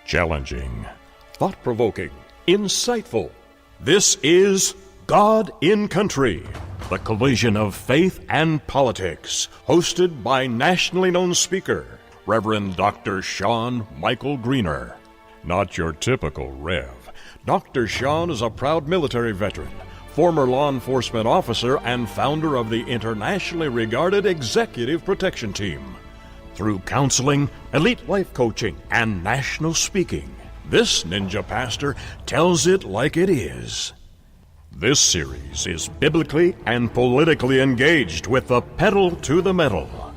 Challenging, thought-provoking, insightful. This is God in Country, the collision of faith and politics, hosted by nationally known speaker, Reverend Dr. Sean Michael Greener. Not your typical Rev. Dr. Sean is a proud military veteran, former law enforcement officer, and founder of the internationally regarded Executive Protection Team. Through counseling, elite life coaching, and national speaking, this ninja pastor tells it like it is. This series is biblically and politically engaged with the pedal to the metal.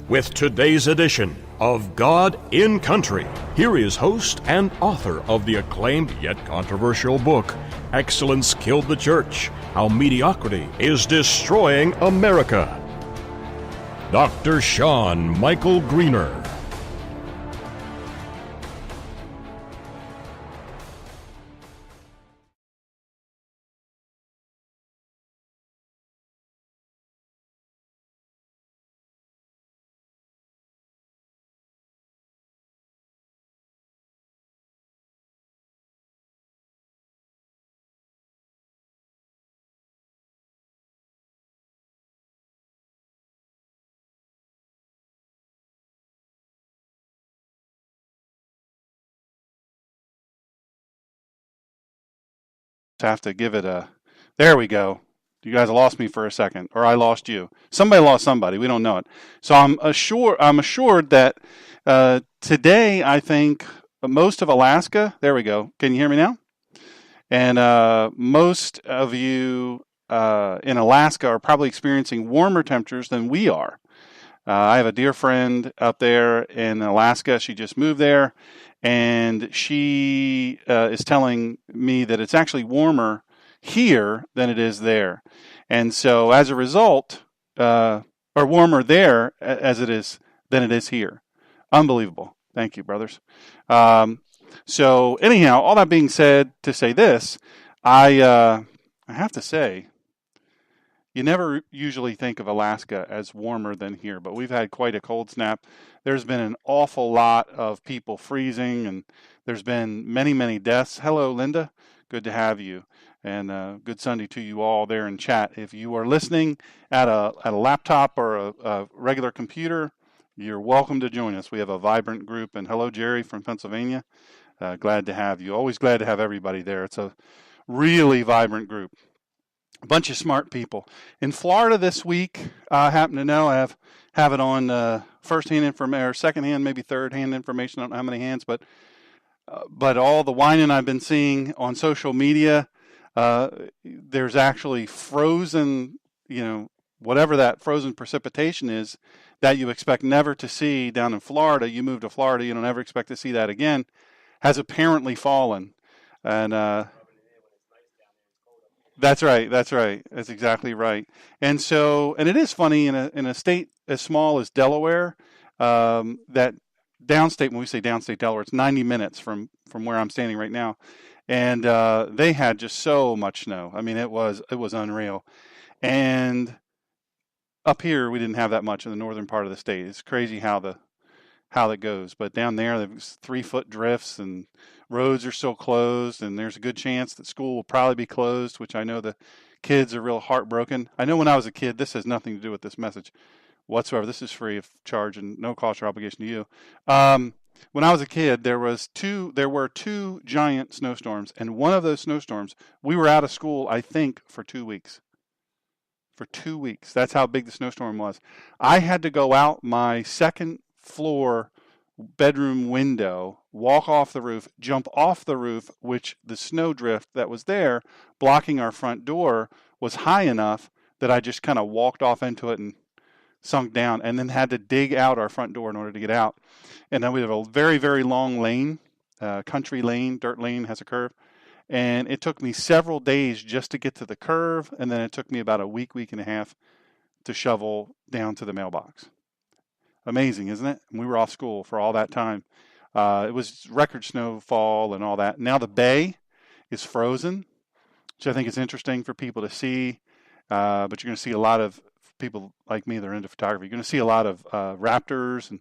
With today's edition of God in Country, here is host and author of the acclaimed yet controversial book, Excellence Killed the Church: How Mediocrity is Destroying America, Dr. Sean Michael Greener. Have to give it a, there we go. You guys lost me for a second, or I lost you. Somebody lost somebody. We don't know it. So I'm assured that today, I think most of Alaska, there we go. Can you hear me now? And most of you in Alaska are probably experiencing warmer temperatures than we are. I have a dear friend out there in Alaska. She just moved there, and she is telling me that it's actually warmer here than it is there. And so as a result, or warmer there as it is than it is here. Unbelievable. Thank you, brothers. So anyhow, all that being said, to say this, I have to say, you never usually think of Alaska as warmer than here, but we've had quite a cold snap. There's been an awful lot of people freezing, and there's been many, many deaths. Hello, Linda. Good to have you, and good Sunday to you all there in chat. If you are listening at a laptop or a regular computer, you're welcome to join us. We have a vibrant group, and hello, Jerry from Pennsylvania. Glad to have you. Always glad to have everybody there. It's a really vibrant group. A bunch of smart people. In Florida this week, I happen to know, I have it on first-hand information, or second-hand, maybe third-hand information. I don't know how many hands, but all the whining I've been seeing on social media, there's actually frozen, whatever that frozen precipitation is that you expect never to see down in Florida. You move to Florida, you don't ever expect to see that again, has apparently fallen. And That's right. That's exactly right. And so, and it is funny in a state as small as Delaware, that downstate, when we say downstate Delaware, it's 90 minutes from where I'm standing right now. And they had just so much snow. I mean, it was unreal. And up here, we didn't have that much in the northern part of the state. It's crazy how that goes. But down there's 3-foot drifts, and roads are still closed, and there's a good chance that school will probably be closed, which I know the kids are real heartbroken. I know when I was a kid, this has nothing to do with this message whatsoever. This is free of charge and no cost or obligation to you. When I was a kid, there were two giant snowstorms, and one of those snowstorms, we were out of school, I think, for 2 weeks. For 2 weeks. That's how big the snowstorm was. I had to go out my second floor bedroom window, walk off the roof, jump off the roof, which the snowdrift that was there blocking our front door was high enough that I just kind of walked off into it and sunk down, and then had to dig out our front door in order to get out. And then we have a very, very long lane, country lane, dirt lane, has a curve. And it took me several days just to get to the curve, and then it took me about a week and a half to shovel down to the mailbox. Amazing, isn't it? And we were off school for all that time. It was record snowfall and all that. Now the bay is frozen, which I think is interesting for people to see. But you're going to see a lot of people like me that are into photography. You're going to see a lot of raptors and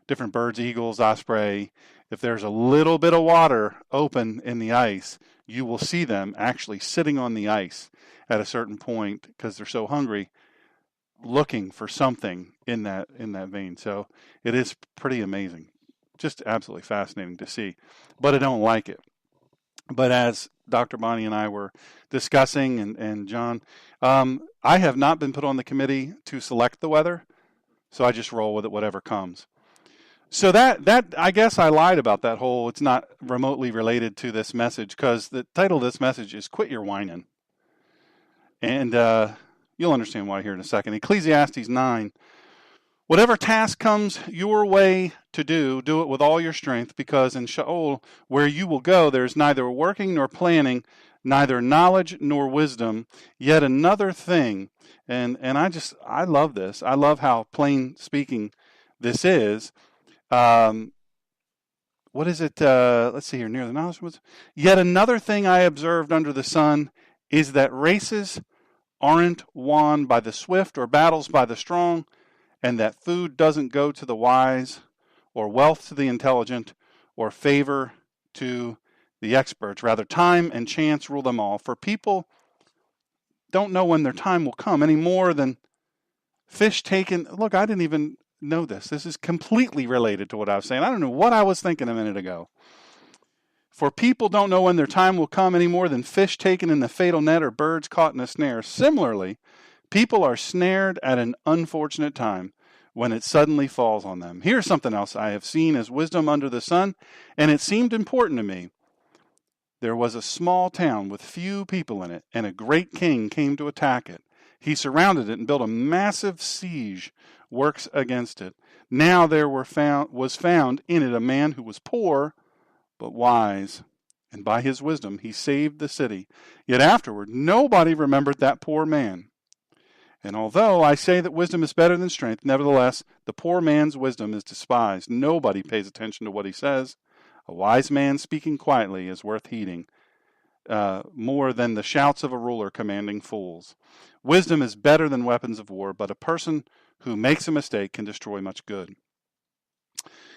different birds, eagles, osprey, if there's a little bit of water open in the ice, you will see them actually sitting on the ice at a certain point because they're so hungry, looking for something in that vein. So it is pretty amazing, just absolutely fascinating to see. But I don't like it. But as Dr. Bonnie and I were discussing, and John, I have not been put on the committee to select the weather, so I just roll with it, whatever comes. So that I guess I lied about that whole, it's not remotely related to this message, because the title of this message is Quit Your Whining. And you'll understand why here in a second. Ecclesiastes 9. Whatever task comes your way to do it with all your strength, because in Sheol, where you will go, there is neither working nor planning, neither knowledge nor wisdom. Yet another thing, and I love this. I love how plain speaking this is. What is it? Let's see here. Near the knowledge was. Yet another thing I observed under the sun is that races aren't won by the swift or battles by the strong, and that food doesn't go to the wise, or wealth to the intelligent, or favor to the experts. Rather, time and chance rule them all. For people don't know when their time will come any more than fish taken. Look, I didn't even know this. This is completely related to what I was saying. I don't know what I was thinking a minute ago. For people don't know when their time will come any more than fish taken in the fatal net or birds caught in a snare. Similarly, people are snared at an unfortunate time when it suddenly falls on them. Here's something else I have seen as wisdom under the sun, and it seemed important to me. There was a small town with few people in it, and a great king came to attack it. He surrounded it and built a massive siege works against it. Now there was found in it a man who was poor but wise, and by his wisdom he saved the city. Yet afterward nobody remembered that poor man. And although I say that wisdom is better than strength, nevertheless the poor man's wisdom is despised. Nobody pays attention to what he says. A wise man speaking quietly is worth heeding, more than the shouts of a ruler commanding fools. Wisdom is better than weapons of war, but a person who makes a mistake can destroy much good.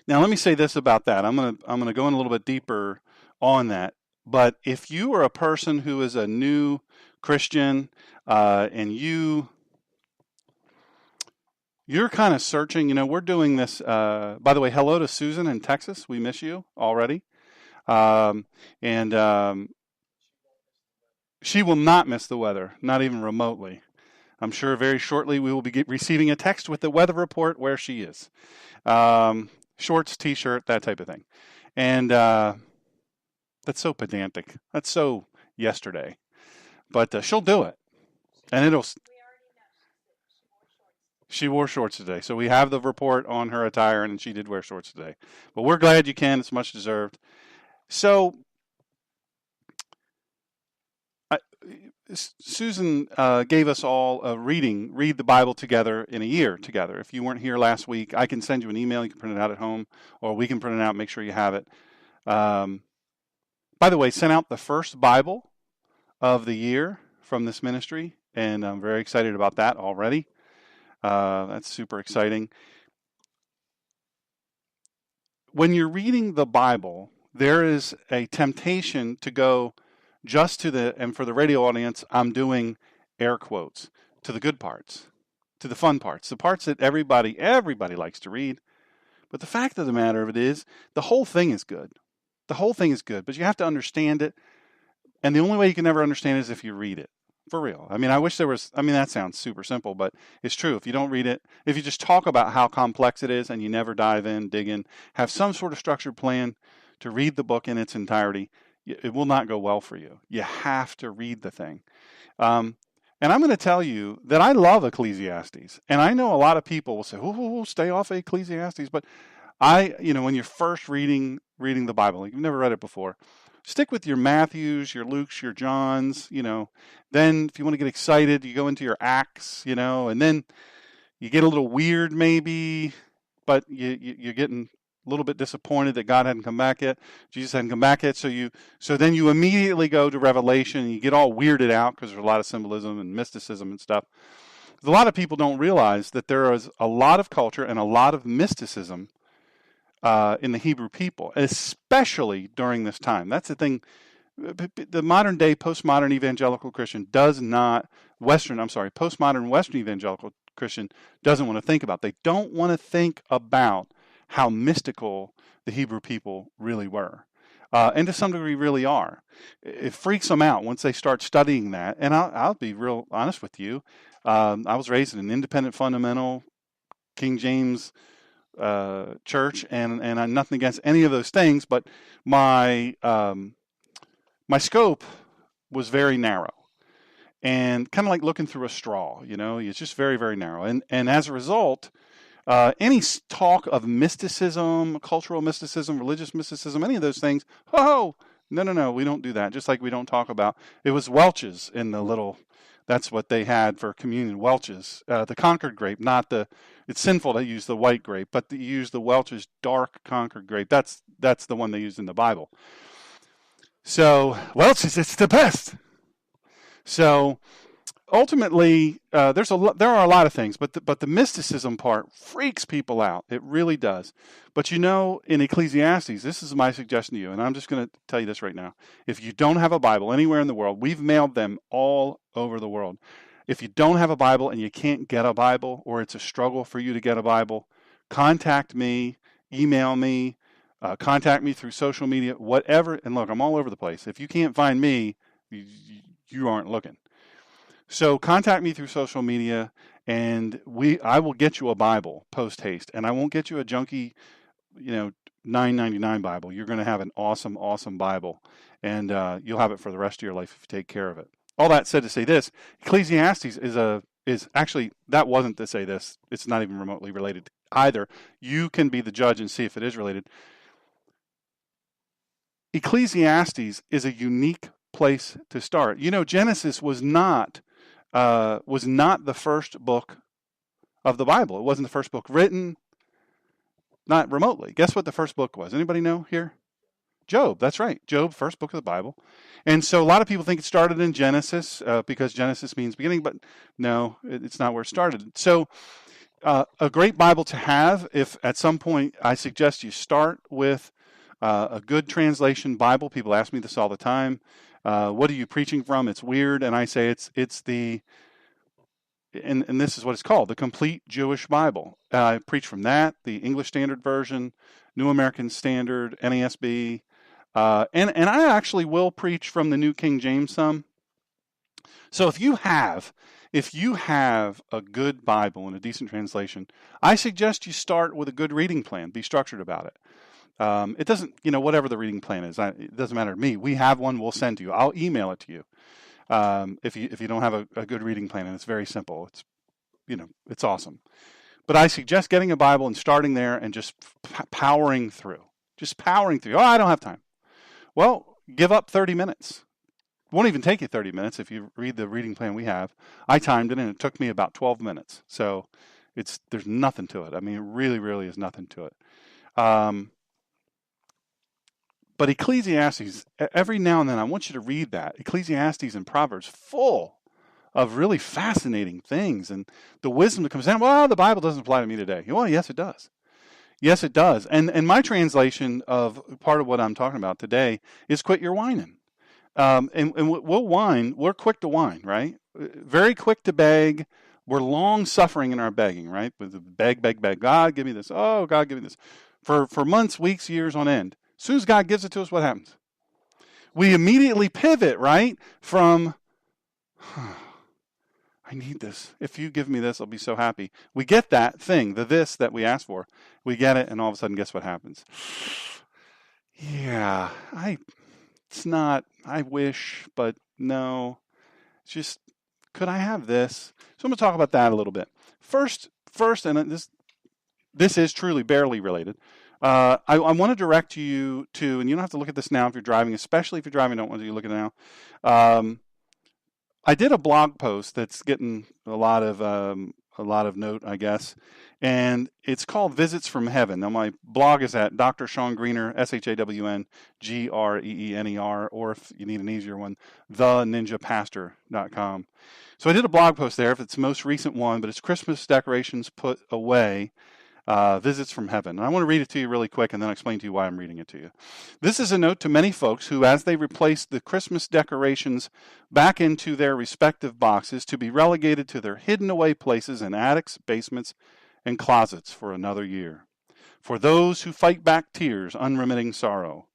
Now, let me say this about that. I'm gonna go in a little bit deeper on that. But if you are a person who is a new Christian and you're kind of searching, we're doing this. By the way, hello to Susan in Texas. We miss you already, and she will not miss the weather, not even remotely. I'm sure very shortly we will be receiving a text with the weather report where she is. Shorts, t-shirt, that type of thing. And that's so pedantic. That's so yesterday. But she'll do it. And it'll... She wore shorts today. So we have the report on her attire, and she did wear shorts today. But we're glad you can. It's much deserved. So... Susan gave us all a read the Bible together in a year together. If you weren't here last week, I can send you an email. You can print it out at home, or we can print it out, make sure you have it. By the way, sent out the first Bible of the year from this ministry, and I'm very excited about that already. That's super exciting. When you're reading the Bible, there is a temptation to go just to and for the radio audience, I'm doing air quotes, to the good parts, to the fun parts, the parts that everybody likes to read. But the fact of the matter of it is, the whole thing is good. The whole thing is good, but you have to understand it. And the only way you can ever understand it is if you read it. For real. I mean, that sounds super simple, but it's true. If you don't read it, if you just talk about how complex it is and you never dive in, dig in, have some sort of structured plan to read the book in its entirety, it will not go well for you. You have to read the thing. And I'm going to tell you that I love Ecclesiastes. And I know a lot of people will say, oh, stay off of Ecclesiastes. But when you're first reading the Bible, like you've never read it before, stick with your Matthews, your Lukes, your Johns, Then if you want to get excited, you go into your Acts, and then you get a little weird maybe, but you're getting a little bit disappointed that God hadn't come back yet. Jesus hadn't come back yet. So then you immediately go to Revelation and you get all weirded out because there's a lot of symbolism and mysticism and stuff. A lot of people don't realize that there is a lot of culture and a lot of mysticism in the Hebrew people, especially during this time. That's the thing. The modern day postmodern evangelical Christian postmodern Western evangelical Christian doesn't want to think about. They don't want to think about how mystical the Hebrew people really were. And to some degree really are. It freaks them out once they start studying that. And I'll be real honest with you. I was raised in an independent fundamental King James church, and I'm nothing against any of those things, but my scope was very narrow, and kind of like looking through a straw. It's just very, very narrow. And as a result, any talk of mysticism, cultural mysticism, religious mysticism, any of those things, no, we don't do that. Just like we don't talk about, it was Welch's in the little, that's what they had for communion, Welch's, the Concord grape, it's sinful to use the white grape, but to use the Welch's dark Concord grape. That's the one they used in the Bible. So Welch's, it's the best. So ultimately, there are a lot of things, but the mysticism part freaks people out. It really does. But in Ecclesiastes, this is my suggestion to you, and I'm just going to tell you this right now. If you don't have a Bible anywhere in the world, we've mailed them all over the world. If you don't have a Bible and you can't get a Bible, or it's a struggle for you to get a Bible, contact me, email me, contact me through social media, whatever. And look, I'm all over the place. If you can't find me, you aren't looking. So contact me through social media, and I will get you a Bible post haste, and I won't get you a junky, $9.99 Bible. You're going to have an awesome, awesome Bible, and you'll have it for the rest of your life if you take care of it. All that said to say this, Ecclesiastes is actually, that wasn't to say this. It's not even remotely related either. You can be the judge and see if it is related. Ecclesiastes is a unique place to start. Genesis was not the first book of the Bible. It wasn't the first book written, not remotely. Guess what the first book was? Anybody know here? Job. That's right. Job, first book of the Bible. And so a lot of people think it started in Genesis because Genesis means beginning, but no, it's not where it started. So a great Bible to have, if at some point I suggest you start with a good translation Bible. People ask me this all the time. What are you preaching from? It's weird. And I say it's and this is what it's called, the Complete Jewish Bible. I preach from that, the English Standard Version, New American Standard, NASB, and I actually will preach from the New King James some. So if you have a good Bible and a decent translation, I suggest you start with a good reading plan. Be structured about it. It doesn't, whatever the reading plan is, it doesn't matter to me. We have one, we'll send to you. I'll email it to you. If you don't have a good reading plan, and it's very simple. It's, it's awesome. But I suggest getting a Bible and starting there and just powering through. Oh, I don't have time. Well, give up 30 minutes. It won't even take you 30 minutes if you read the reading plan we have. I timed it, and it took me about 12 minutes. So there's nothing to it. I mean, it really, really is nothing to it. But Ecclesiastes, every now and then, I want you to read that. Ecclesiastes and Proverbs, full of really fascinating things. And the wisdom that comes down, well, the Bible doesn't apply to me today. Well, yes, it does. Yes, it does. And my translation of part of what I'm talking about today is quit your whining. And we'll whine. We're quick to whine, right? Very quick to beg. We're long suffering in our begging, right? Beg. God, give me this. Oh, God, give me this. For months, weeks, years on end. As soon as God gives it to us, what happens? We immediately pivot, right? From, I need this. If you give me this, I'll be so happy. We get that thing, the this that we asked for. We get it, and all of a sudden, guess what happens? Yeah, I wish, but no. It's just, could I have this? So I'm going to talk about that a little bit. First, and this is truly barely related. I want to direct you to, and you don't have to look at this now if you're driving, especially if you're driving, I don't want you to look at it now. I did a blog post that's getting a lot of note, I guess, and it's called Visits from Heaven. Now, my blog is at Dr. Sean Greener, ShawnGreener, or if you need an easier one, theninjapastor.com. So I did a blog post there. If it's the most recent one, but it's Christmas decorations put away. Visits from Heaven. And I want to read it to you really quick and then explain to you why I'm reading it to you. This is a note to many folks who, as they replace the Christmas decorations back into their respective boxes, to be relegated to their hidden away places in attics, basements, and closets for another year. For those who fight back tears, unremitting sorrow.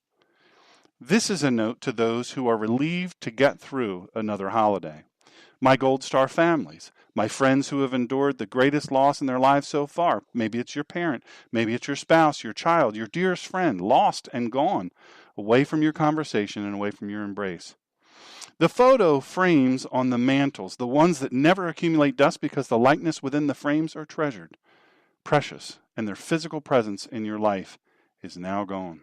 This is a note to those who are relieved to get through another holiday. My Gold Star families, my friends who have endured the greatest loss in their lives so far. Maybe it's your parent, maybe it's your spouse, your child, your dearest friend, lost and gone, away from your conversation and away from your embrace. The photo frames on the mantels, the ones that never accumulate dust because the likeness within the frames are treasured, precious, and their physical presence in your life is now gone.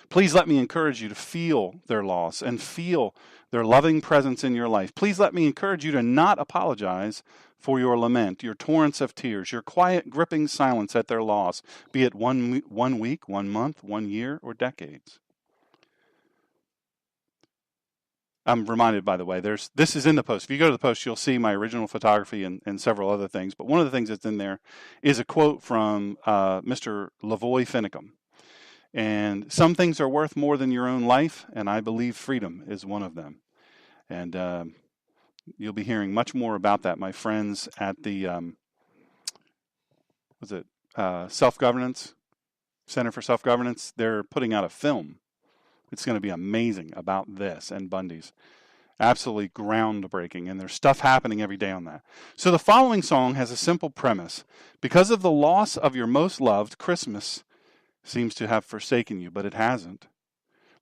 Please let me encourage you to feel their loss and feel their loving presence in your life. Please let me encourage you to not apologize for your lament, your torrents of tears, your quiet, gripping silence at their loss, be it one week, 1 month, 1 year, or decades. I'm reminded, by the way, this is in the post. If you go to the post, you'll see my original photography and several other things. But one of the things that's in there is a quote from Mr. Lavoy Finicum. And some things are worth more than your own life, and I believe freedom is one of them. And you'll be hearing much more about that, my friends, at the Self-Governance Center for Self-Governance. They're putting out a film. It's going to be amazing about this and Bundy's. Absolutely groundbreaking, and there's stuff happening every day on that. So the following song has a simple premise. Because of the loss of your most loved, Christmas seems to have forsaken you, but it hasn't.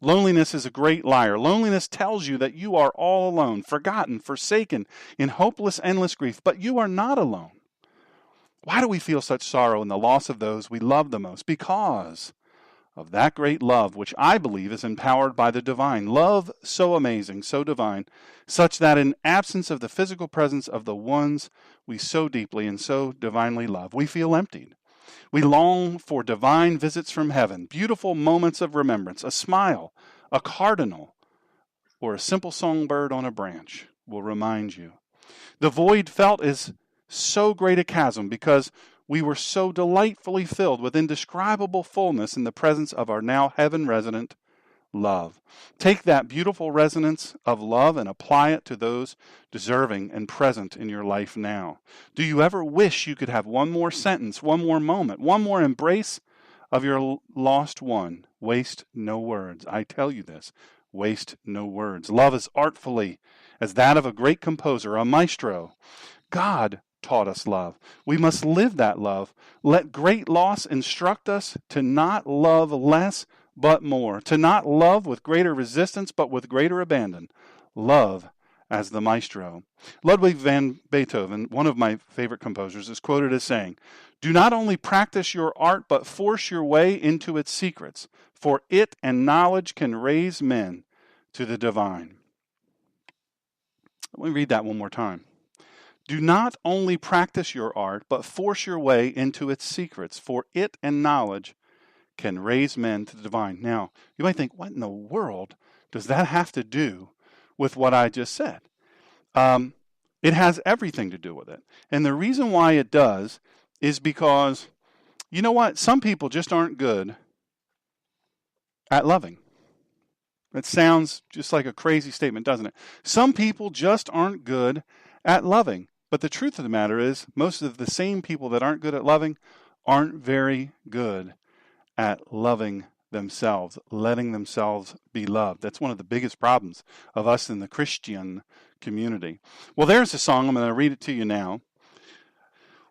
Loneliness is a great liar. Loneliness tells you that you are all alone, forgotten, forsaken, in hopeless, endless grief, but you are not alone. Why do we feel such sorrow in the loss of those we love the most? Because of that great love, which I believe is empowered by the divine. Love so amazing, so divine, such that in absence of the physical presence of the ones we so deeply and so divinely love, we feel emptied. We long for divine visits from heaven, beautiful moments of remembrance, a smile, a cardinal, or a simple songbird on a branch will remind you. The void felt is so great a chasm because we were so delightfully filled with indescribable fullness in the presence of our now heaven-resident love. Take that beautiful resonance of love and apply it to those deserving and present in your life now. Do you ever wish you could have one more sentence, one more moment, one more embrace of your lost one? Waste no words. I tell you this, waste no words. Love as artfully as that of a great composer, a maestro. God taught us love. We must live that love. Let great loss instruct us to not love less but more, to not love with greater resistance but with greater abandon. Love as the maestro. Ludwig van Beethoven, one of my favorite composers, is quoted as saying, "Do not only practice your art but force your way into its secrets, for it and knowledge can raise men to the divine." Let me read that one more time. Do not only practice your art, but force your way into its secrets, for it and knowledge can raise men to the divine. Now, you might think, what in the world does that have to do with what I just said? It has everything to do with it. And the reason why it does is because, you know what? Some people just aren't good at loving. It sounds just like a crazy statement, doesn't it? Some people just aren't good at loving. But the truth of the matter is, most of the same people that aren't good at loving aren't very good at loving themselves, letting themselves be loved. That's one of the biggest problems of us in the Christian community. Well, there's a song. I'm going to read it to you now.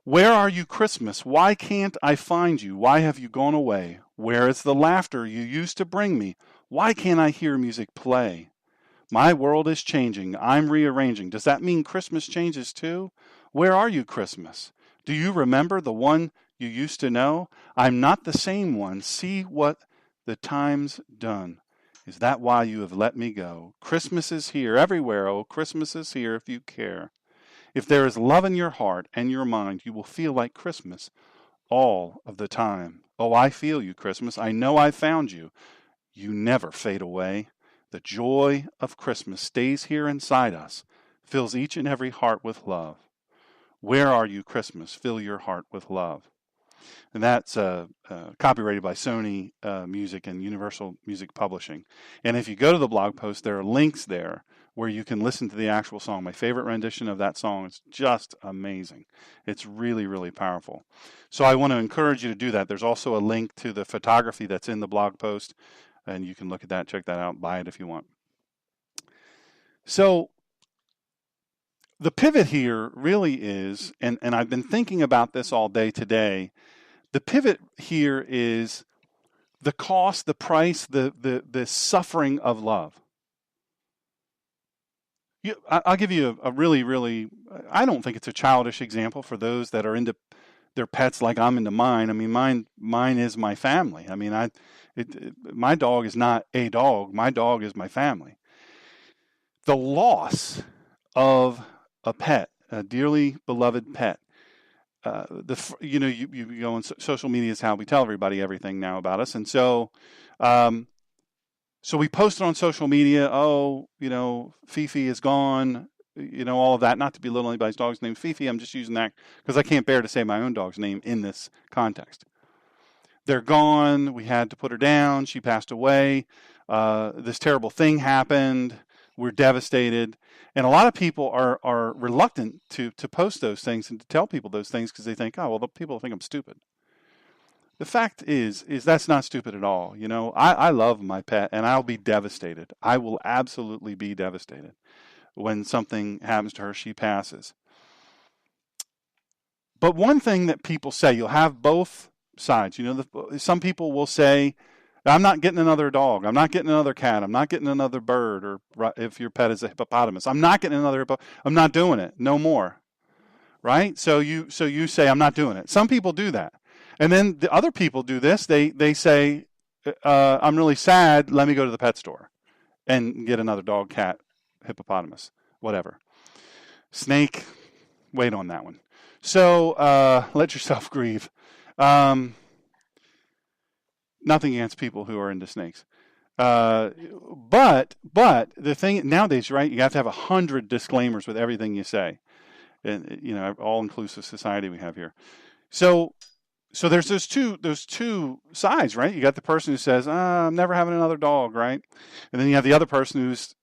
Where are you, Christmas? Why can't I find you? Why have you gone away? Where is the laughter you used to bring me? Why can't I hear music play? My world is changing. I'm rearranging. Does that mean Christmas changes too? Where are you, Christmas? Do you remember the one you used to know? I'm not the same one. See what the time's done. Is that why you have let me go? Christmas is here everywhere. Oh, Christmas is here if you care. If there is love in your heart and your mind, you will feel like Christmas all of the time. Oh, I feel you, Christmas. I know I found you. You never fade away. The joy of Christmas stays here inside us, fills each and every heart with love. Where are you, Christmas? Fill your heart with love. And that's copyrighted by Sony Music and Universal Music Publishing. And if you go to the blog post, there are links there where you can listen to the actual song. My favorite rendition of that song is just amazing. It's really, really powerful. So I want to encourage you to do that. There's also a link to the photography that's in the blog post, and you can look at that, check that out, buy it if you want. So the pivot here really is, and I've been thinking about this all day today, the pivot here is the cost, the price, the suffering of love. I'll give you a really, really, I don't think it's a childish example for those that are into their pets like I'm into mine. I mean, mine is my family. I mean, my dog is not a dog. My dog is my family. The loss of a pet, a dearly beloved pet. You go on social media is how we tell everybody everything now about us, and so we posted on social media. Oh, Fifi is gone. All of that. Not to belittle anybody's dog's name, Fifi. I'm just using that because I can't bear to say my own dog's name in this context. They're gone. We had to put her down. She passed away. This terrible thing happened. We're devastated. And a lot of people are reluctant to post those things and to tell people those things because they think, oh, well, the people think I'm stupid. The fact is that's not stupid at all. I love my pet and I'll be devastated. I will absolutely be devastated when something happens to her, she passes. But one thing that people say, you'll have both sides. Some people will say, I'm not getting another dog. I'm not getting another cat. I'm not getting another bird, or if your pet is a hippopotamus, I'm not getting another I'm not doing it. No more. Right? So you say, I'm not doing it. Some people do that. And then the other people do this. They say, I'm really sad. Let me go to the pet store and get another dog, cat, hippopotamus, whatever. Snake, wait on that one. So let yourself grieve. Nothing against people who are into snakes. But the thing nowadays, right, you have to have 100 disclaimers with everything you say. And, all-inclusive society we have here. So there's those two sides, right? You got the person who says, I'm never having another dog, right? And then you have the other person who's,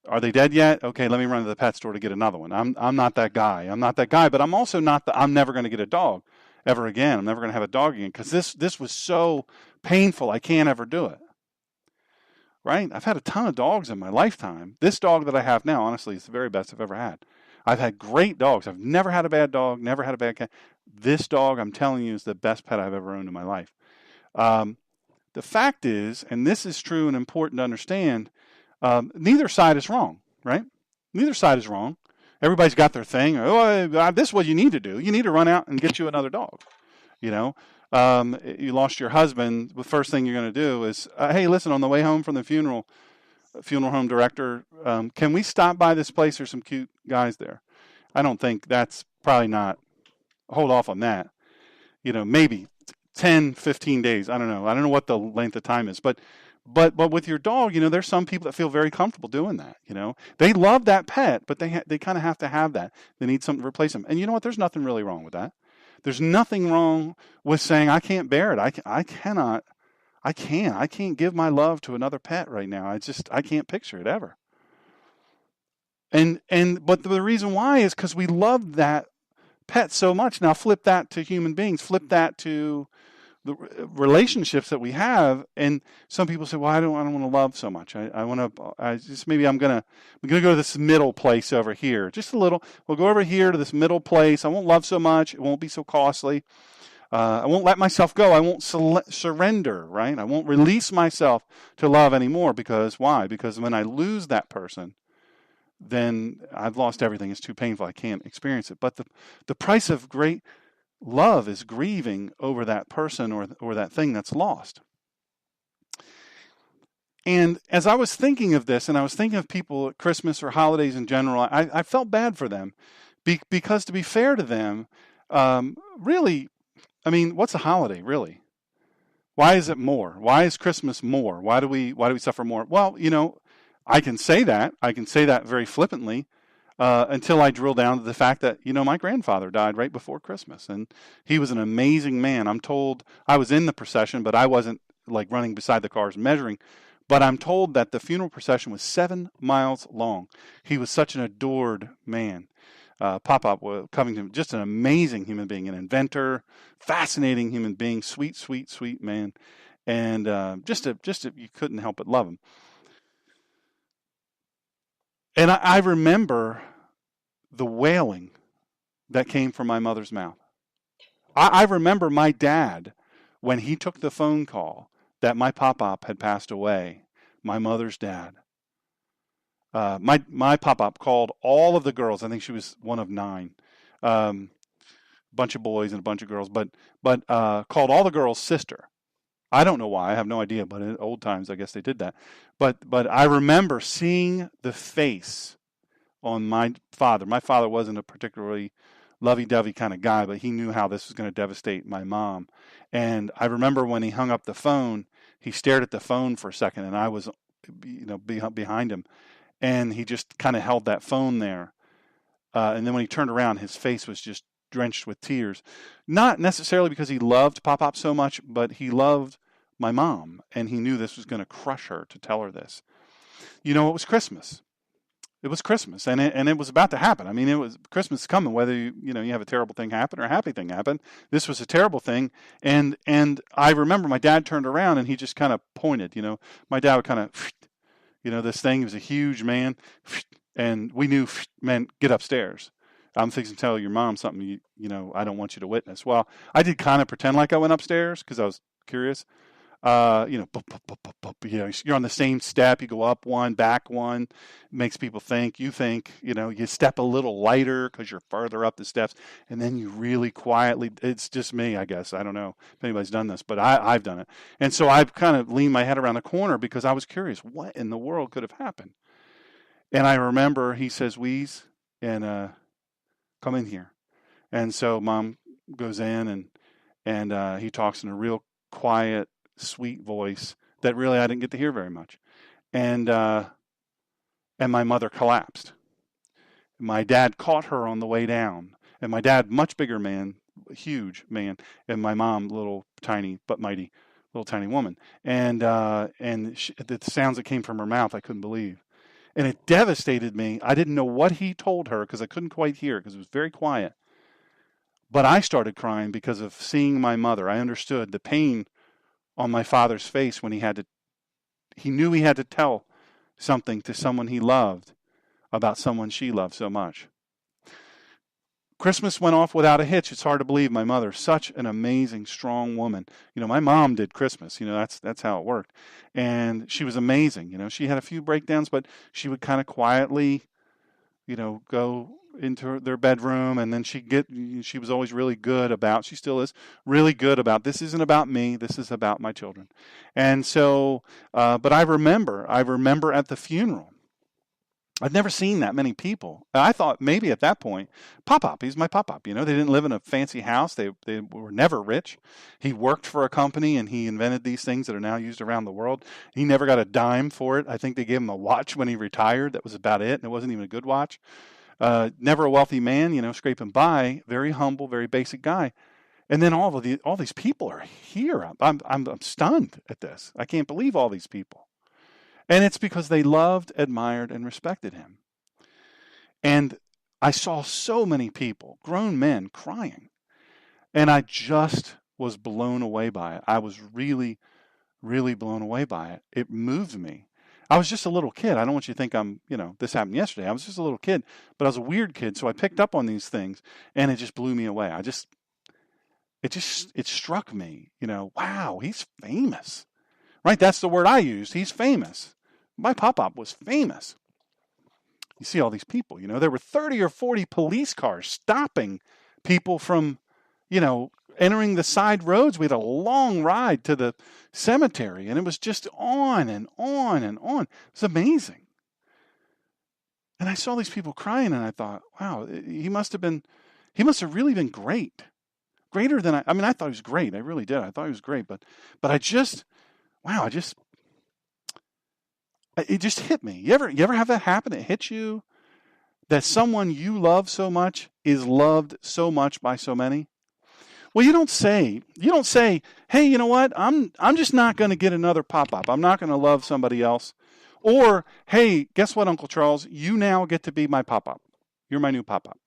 are they dead yet? Okay, let me run to the pet store to get another one. I'm not that guy. I'm not that guy, but I'm also not I'm never going to get a dog ever again. I'm never going to have a dog again because this was so painful. I can't ever do it. Right? I've had a ton of dogs in my lifetime. This dog that I have now, honestly, is the very best I've ever had. I've had great dogs. I've never had a bad dog, never had a bad cat. This dog, I'm telling you, is the best pet I've ever owned in my life. The fact is, and this is true and important to understand, neither side is wrong, right? Neither side is wrong. Everybody's got their thing. Oh, this is what you need to do. You need to run out and get you another dog. You lost your husband. The first thing you're going to do is, hey, listen, on the way home from the funeral home director, can we stop by this place? There's some cute guys there. I don't think that's probably not. Hold off on that. Maybe 10, 15 days. I don't know. I don't know what the length of time is, but with your dog, there's some people that feel very comfortable doing that. They love that pet, but they kind of have to have that. They need something to replace them. And you know what? There's nothing really wrong with that. There's nothing wrong with saying I can't bear it. I can't give my love to another pet right now. I can't picture it ever. But the reason why is because we love that pet so much. Now flip that to human beings. Flip that to the relationships that we have. And some people say, well, I don't want to love so much. I'm going to go to this middle place over here. Just a little. We'll go over here to this middle place. I won't love so much. It won't be so costly. I won't let myself go. I won't surrender, right? I won't release myself to love anymore. Because why? Because when I lose that person, then I've lost everything. It's too painful. I can't experience it. But the price of great love is grieving over that person or that thing that's lost. And as I was thinking of this, and I was thinking of people at Christmas or holidays in general, I felt bad for them because, to be fair to them, really, I mean, what's a holiday, really? Why is it more? Why is Christmas more? Why do we suffer more? Well, I can say that. I can say that very flippantly. until I drill down to the fact that, my grandfather died right before Christmas, and he was an amazing man. I'm told I was in the procession, but I wasn't like running beside the cars measuring. But I'm told that the funeral procession was 7 miles long. He was such an adored man. Pop-Up Covington, just an amazing human being, an inventor, fascinating human being, sweet, sweet, sweet man, and you couldn't help but love him. And I remember the wailing that came from my mother's mouth. I remember my dad, when he took the phone call that my Pop-Up had passed away, my mother's dad. My Pop-Up called all of the girls. I think she was one of 9. Bunch of boys and a bunch of girls, but called all the girls sister. I don't know why. I have no idea, but in old times, I guess they did that. But I remember seeing the face on my father. My father wasn't a particularly lovey-dovey kind of guy, but he knew how this was going to devastate my mom. And I remember when he hung up the phone, he stared at the phone for a second, and I was, behind him, and he just kind of held that phone there. And then when he turned around, his face was just drenched with tears. Not necessarily because he loved Pop-Up so much, but he loved my mom, and he knew this was going to crush her to tell her this. It was Christmas. It was Christmas, and it was about to happen. I mean, it was Christmas coming, whether you have a terrible thing happen or a happy thing happen. This was a terrible thing, and I remember my dad turned around and he just kind of pointed. My dad would kind of, this thing. He was a huge man, and we knew meant get upstairs. I'm fixing to tell your mom something I don't want you to witness. Well, I did kind of pretend like I went upstairs because I was curious. You're on the same step. You go up one, back one. It makes people think. You step a little lighter because you're farther up the steps, and then you really quietly. It's just me, I guess. I don't know if anybody's done this, but I've done it. And so I've kind of leaned my head around the corner because I was curious what in the world could have happened. And I remember he says, "Wheeze," and come in here. And so Mom goes in, and he talks in a real quiet, sweet voice that really I didn't get to hear very much. And my mother collapsed. My dad caught her on the way down. And my dad, much bigger man, huge man, and my mom, little tiny but mighty, little tiny woman. And the sounds that came from her mouth, I couldn't believe. And it devastated me. I didn't know what he told her because I couldn't quite hear it because it was very quiet. But I started crying because of seeing my mother. I understood the pain on my father's face when he knew he had to tell something to someone he loved about someone she loved so much. Christmas went off without a hitch. It's hard to believe. My mother, such an amazing, strong woman. My mom did Christmas. That's how it worked. And she was amazing. She had a few breakdowns, but she would kind of quietly, go into their bedroom, and then she was always really good about, she still is really good about, this isn't about me, this is about my children. And so, but I remember at the funeral, I'd never seen that many people. I thought maybe at that point, Pop-Up, he's my Pop-Up. They didn't live in a fancy house. They were never rich. He worked for a company, and he invented these things that are now used around the world. He never got a dime for it. I think they gave him a watch when he retired. That was about it, and it wasn't even a good watch. Never a wealthy man, scraping by, very humble, very basic guy. And then all these people are here. I'm stunned at this. I can't believe all these people. And it's because they loved, admired, and respected him. And I saw so many people, grown men, crying. And I just was blown away by it. I was really, really blown away by it. It moved me. I was just a little kid. I don't want you to think this happened yesterday. I was just a little kid, but I was a weird kid. So I picked up on these things, and it just blew me away. It struck me, wow, he's famous, right? That's the word I used. He's famous. My Pop-Up was famous. You see all these people, there were 30 or 40 police cars stopping people from, entering the side roads. We had a long ride to the cemetery, and it was just on and on and on. It was amazing. And I saw these people crying, and I thought, wow, he must have really been great. Greater than I thought he was great. I really did. I thought he was great, but it just hit me. You ever have that happen? It hits you, that someone you love so much is loved so much by so many? Well, you don't say, hey, you know what? I'm just not going to get another pop-up. I'm not going to love somebody else. Or, hey, guess what, Uncle Charles? You now get to be my pop-up. You're my new pop-up.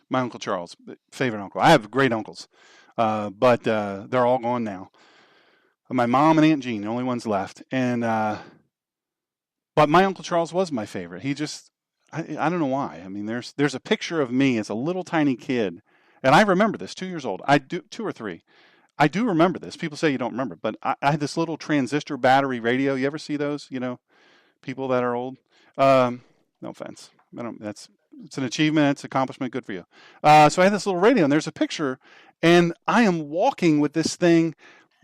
My Uncle Charles, favorite uncle. I have great uncles, but they're all gone now. My mom and Aunt Jean, the only ones left. And but my Uncle Charles was my favorite. He just, I don't know why. I mean, there's a picture of me as a little tiny kid. And I remember this, 2 years old. I do, 2 or 3. I do remember this. People say you don't remember, but I had this little transistor battery radio. You ever see those? You know, people that are old. No offense. It's an achievement. It's an accomplishment. Good for you. So I had this little radio, and there's a picture, and I am walking with this thing.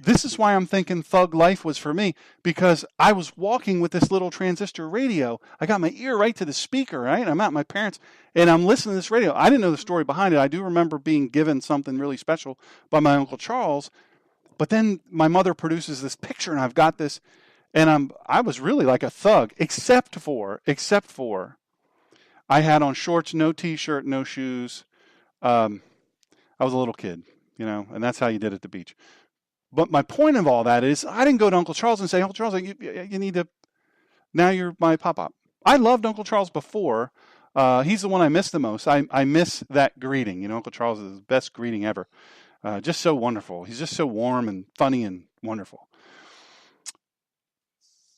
This is why I'm thinking Thug Life was for me, because I was walking with this little transistor radio. I got my ear right to the speaker, right? I'm at my parents', and I'm listening to this radio. I didn't know the story behind it. I do remember being given something really special by my Uncle Charles, but then my mother produces this picture, and I've got this, and I was really like a thug, except for I had on shorts, no T-shirt, no shoes. I was a little kid, you know, and that's how you did at the beach. But my point of all that is I didn't go to Uncle Charles and say, Uncle Charles, you need to, now you're my pop-up. I loved Uncle Charles before. He's the one I miss the most. I miss that greeting. You know, Uncle Charles is the best greeting ever. Just so wonderful. He's just so warm and funny and wonderful.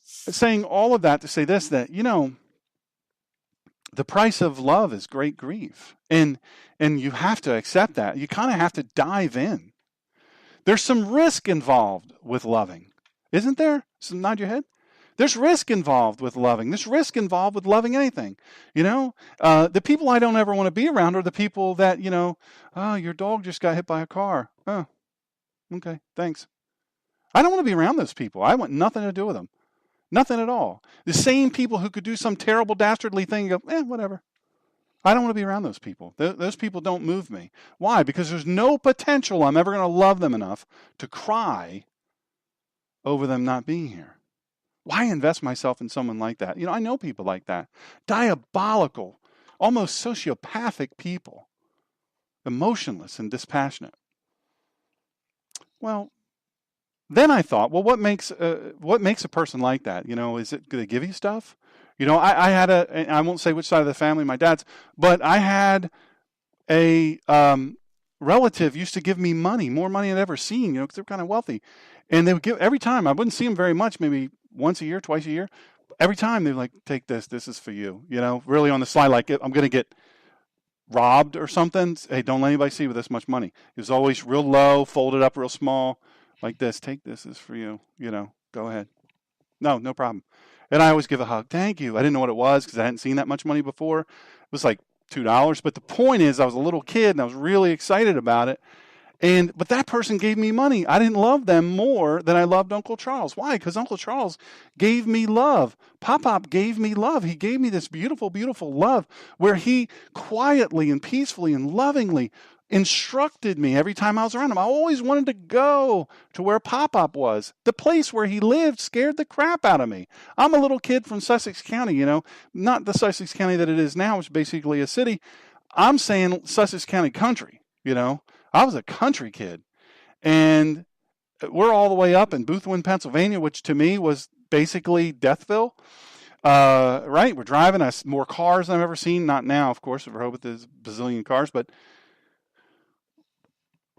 Saying all of that to say this, that, you know, the price of love is great grief. And you have to accept that. You kind of have to dive in. There's some risk involved with loving, isn't there? So nod your head. There's risk involved with loving. There's risk involved with loving anything. You know, the people I don't ever want to be around are the people that, you know, oh, your dog just got hit by a car. Oh, okay, thanks. I don't want to be around those people. I want nothing to do with them. Nothing at all. The same people who could do some terrible, dastardly thing and go, whatever. I don't want to be around those people. Those people don't move me. Why? Because there's no potential I'm ever going to love them enough to cry over them not being here. Why invest myself in someone like that? You know, I know people like that. Diabolical, almost sociopathic people. Emotionless and dispassionate. Well, then I thought, well, what makes a person like that? You know, do they give you stuff? You know, I had I won't say which side of the family, my dad's, but I had a relative used to give me money, more money than I'd ever seen, you know, because they're kind of wealthy. And they would give every time. I wouldn't see them very much, maybe once a year, twice a year. Every time they're like, take this is for you, you know, really on the slide, like I'm going to get robbed or something. Hey, don't let anybody see with this much money. It was always real low, folded up real small, like this. Take this is for you, you know, go ahead. No problem. And I always give a hug. Thank you. I didn't know what it was because I hadn't seen that much money before. It was like $2. But the point is, I was a little kid and I was really excited about it. But that person gave me money. I didn't love them more than I loved Uncle Charles. Why? Because Uncle Charles gave me love. Pop-Pop gave me love. He gave me this beautiful, beautiful love where he quietly and peacefully and lovingly instructed me every time I was around him. I always wanted to go to where Pop-Pop was. The place where he lived scared the crap out of me. I'm a little kid from Sussex County, you know, not the Sussex County that it is now, which is basically a city. I'm saying Sussex County country, you know. I was a country kid. And we're all the way up in Boothwyn, Pennsylvania, which to me was basically Deathville. Right? We're driving more cars than I've ever seen. Not now, of course. We're hoping there's a bazillion cars, but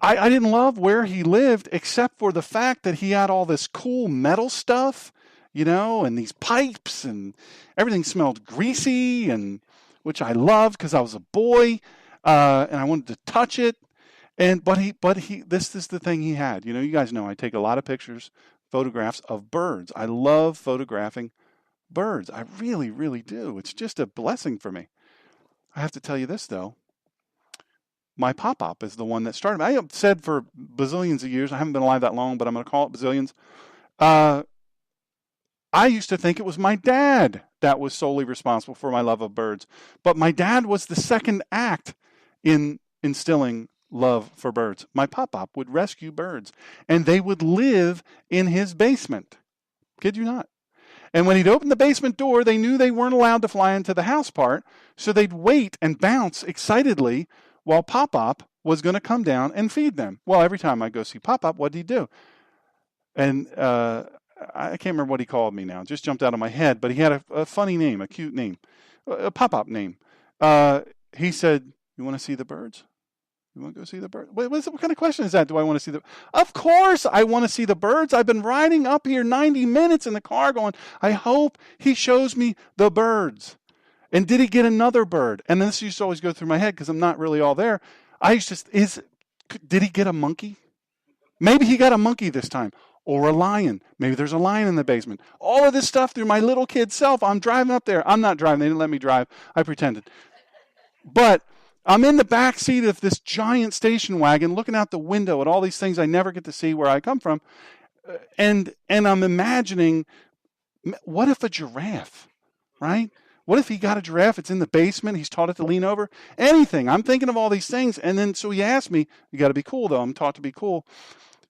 I didn't love where he lived except for the fact that he had all this cool metal stuff, you know, and these pipes and everything smelled greasy, and which I loved because I was a boy and I wanted to touch it. But this is the thing he had. You know, you guys know I take a lot of pictures, photographs of birds. I love photographing birds. I really, really do. It's just a blessing for me. I have to tell you this though. My pop-up is the one that started. I have said for bazillions of years, I haven't been alive that long, but I'm going to call it bazillions. I used to think it was my dad that was solely responsible for my love of birds. But my dad was the second act in instilling love for birds. My pop-up would rescue birds, and they would live in his basement. Kid you not. And when he'd open the basement door, they knew they weren't allowed to fly into the house part, so they'd wait and bounce excitedly while Pop-Pop was going to come down and feed them. Well, every time I go see Pop-Pop, what did he do? And I can't remember what he called me now. It just jumped out of my head, but he had a funny name, a cute name, a Pop-Pop name. He said, "You want to see the birds? You want to go see the birds?" What kind of question is that? Do I want to see the... Of course I want to see the birds. I've been riding up here 90 minutes in the car going, I hope he shows me the birds. And did he get another bird? And this used to always go through my head because I'm not really all there. Did he get a monkey? Maybe he got a monkey this time. Or a lion. Maybe there's a lion in the basement. All of this stuff through my little kid self. I'm driving up there. I'm not driving. They didn't let me drive. I pretended. But I'm in the back seat of this giant station wagon looking out the window at all these things I never get to see where I come from. And I'm imagining, what if a giraffe, right? What if he got a giraffe? It's in the basement. He's taught it to lean over. Anything. I'm thinking of all these things. And then so he asked me, you got to be cool, though. I'm taught to be cool.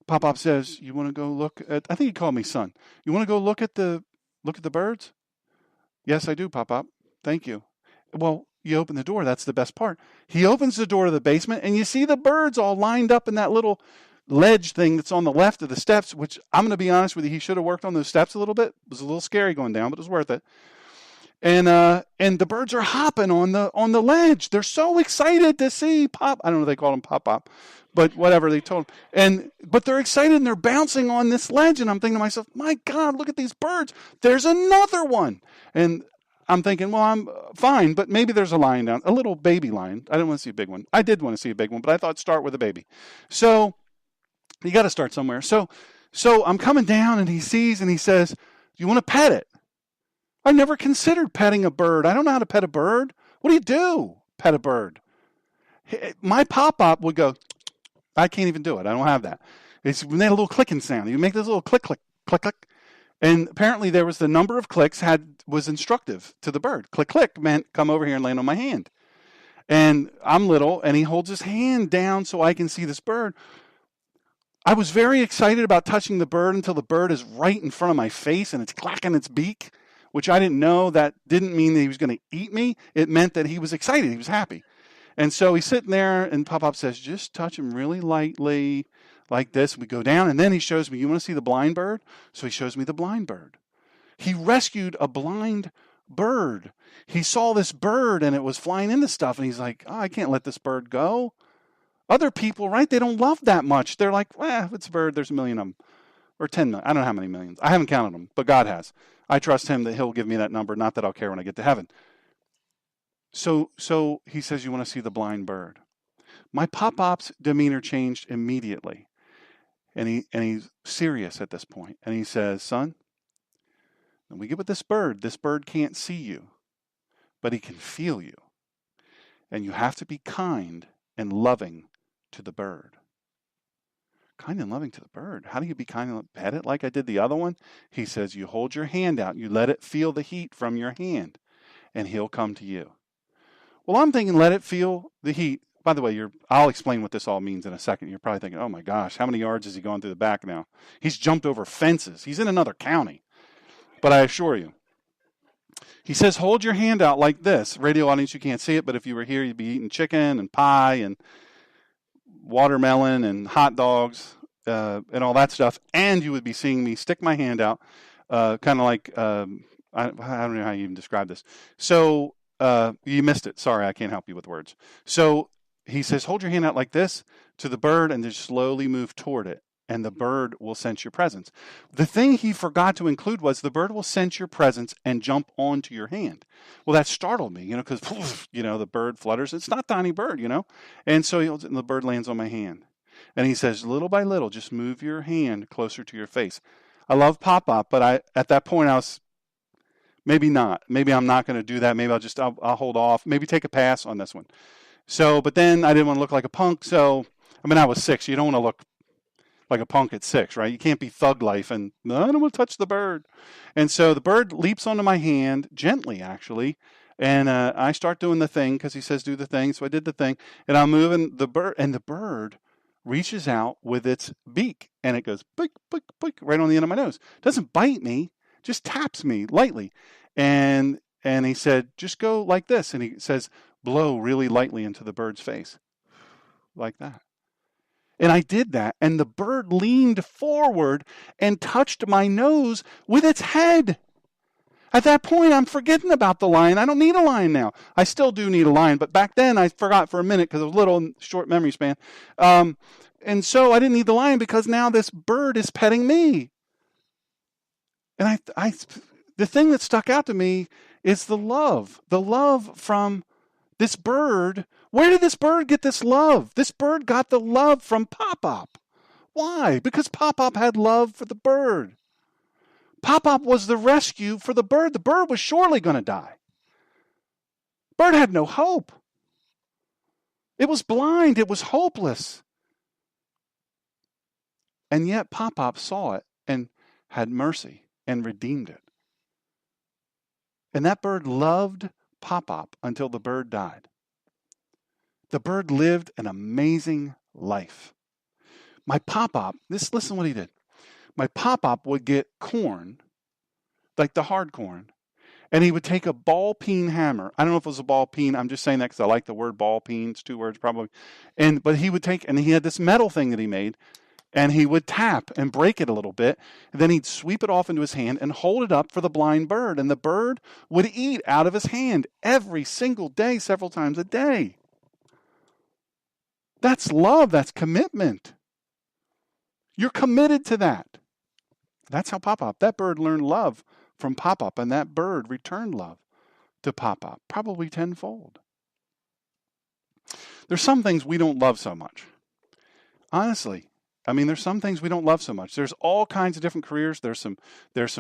Pop-Pop says, you want to go look at, I think he called me son. You want to go look at the birds? Yes, I do, Pop-Pop. Thank you. Well, you open the door. That's the best part. He opens the door to the basement, and you see the birds all lined up in that little ledge thing that's on the left of the steps, which I'm going to be honest with you, he should have worked on those steps a little bit. It was a little scary going down, but it was worth it. And the birds are hopping on the ledge. They're so excited to see Pop. I don't know if they called him Pop-Pop, but whatever they told him. But they're excited and they're bouncing on this ledge. And I'm thinking to myself, my God, look at these birds. There's another one. And I'm thinking, well, I'm fine, but maybe there's a lion down, a little baby lion. I didn't want to see a big one. I did want to see a big one, but I thought start with a baby. So you got to start somewhere. So I'm coming down and he sees and he says, do you want to pet it? I never considered petting a bird. I don't know how to pet a bird. What do you do? Pet a bird. My Pop-Pop would go, I can't even do it. I don't have that. It's made a little clicking sound. You make this little click, click, click, click. And apparently there was the number of clicks was instructive to the bird. Click, click meant come over here and land on my hand. And I'm little, and he holds his hand down so I can see this bird. I was very excited about touching the bird until the bird is right in front of my face and it's clacking its beak, which I didn't know. That didn't mean that he was going to eat me. It meant that he was excited. He was happy. And so he's sitting there, and Pop-Pop says, just touch him really lightly like this. We go down, and then he shows me, you want to see the blind bird? So he shows me the blind bird. He rescued a blind bird. He saw this bird, and it was flying into stuff, and he's like, I can't let this bird go. Other people, right, they don't love that much. They're like, if it's a bird, there's a million of them. Or 10 million. I don't know how many millions. I haven't counted them, but God has. I trust him that he'll give me that number, not that I'll care when I get to heaven. So he says, you want to see the blind bird? My Pop-Pop's demeanor changed immediately. And he's serious at this point. And he says, son, when we get with this bird can't see you, but he can feel you. And you have to be kind and loving to the bird. Kind and loving to the bird. How do you be kind and pet it like I did the other one? He says, you hold your hand out, you let it feel the heat from your hand, and he'll come to you. Well, I'm thinking, let it feel the heat. By the way, I'll explain what this all means in a second. You're probably thinking, oh my gosh, how many yards has he gone through the back now? He's jumped over fences. He's in another county. But I assure you, he says, hold your hand out like this. Radio audience, you can't see it, but if you were here, you'd be eating chicken and pie and watermelon and hot dogs and all that stuff. And you would be seeing me stick my hand out, kind of like, I don't know how you even describe this. So you missed it. Sorry, I can't help you with words. So he says, hold your hand out like this to the bird and just slowly move toward it. And the bird will sense your presence. The thing he forgot to include was the bird will sense your presence and jump onto your hand. Well, that startled me, because, the bird flutters. It's not a tiny bird, And so the bird lands on my hand. And he says, little by little, just move your hand closer to your face. I love Pop-Pop, but at that point I was, maybe not. Maybe I'm not going to do that. Maybe I'll hold off. Maybe take a pass on this one. So, but then I didn't want to look like a punk. So, I was 6. You don't want to look like a punk at 6, right? You can't be thug life and I don't want to touch the bird. And so the bird leaps onto my hand, gently actually, and I start doing the thing because he says do the thing. So I did the thing, and I'm moving the bird, and the bird reaches out with its beak, and it goes, boink, boink, boink, right on the end of my nose. It doesn't bite me, just taps me lightly. And he said, just go like this. And he says, blow really lightly into the bird's face. Like that. And I did that, and the bird leaned forward and touched my nose with its head. At that point, I'm forgetting about the lion. I don't need a lion now. I still do need a lion, but back then I forgot for a minute because I was little and short memory span. And so I didn't need the lion because now this bird is petting me. And the thing that stuck out to me is the love from this bird. Where did this bird get this love? This bird got the love from Pop-Pop. Why? Because Pop-Pop had love for the bird. Pop-Pop was the rescue for the bird. The bird was surely going to die. Bird had no hope. It was blind. It was hopeless. And yet Pop-Pop saw it and had mercy and redeemed it. And that bird loved Pop-Pop until the bird died. The bird lived an amazing life. My Pop-Pop, listen what he did. My Pop-Pop would get corn, like the hard corn, and he would take a ball peen hammer. I don't know if it was a ball peen. I'm just saying that because I like the word ball peen. It's 2 words probably. But he would take, and he had this metal thing that he made, and he would tap and break it a little bit, and then he'd sweep it off into his hand and hold it up for the blind bird, and the bird would eat out of his hand every single day, several times a day. That's love. That's commitment. You're committed to that. That's how Pop-Pop, that bird learned love from Pop-Pop, and that bird returned love to Pop-Pop, probably tenfold. There's some things we don't love so much. Honestly, there's some things we don't love so much. There's all kinds of different careers. There's some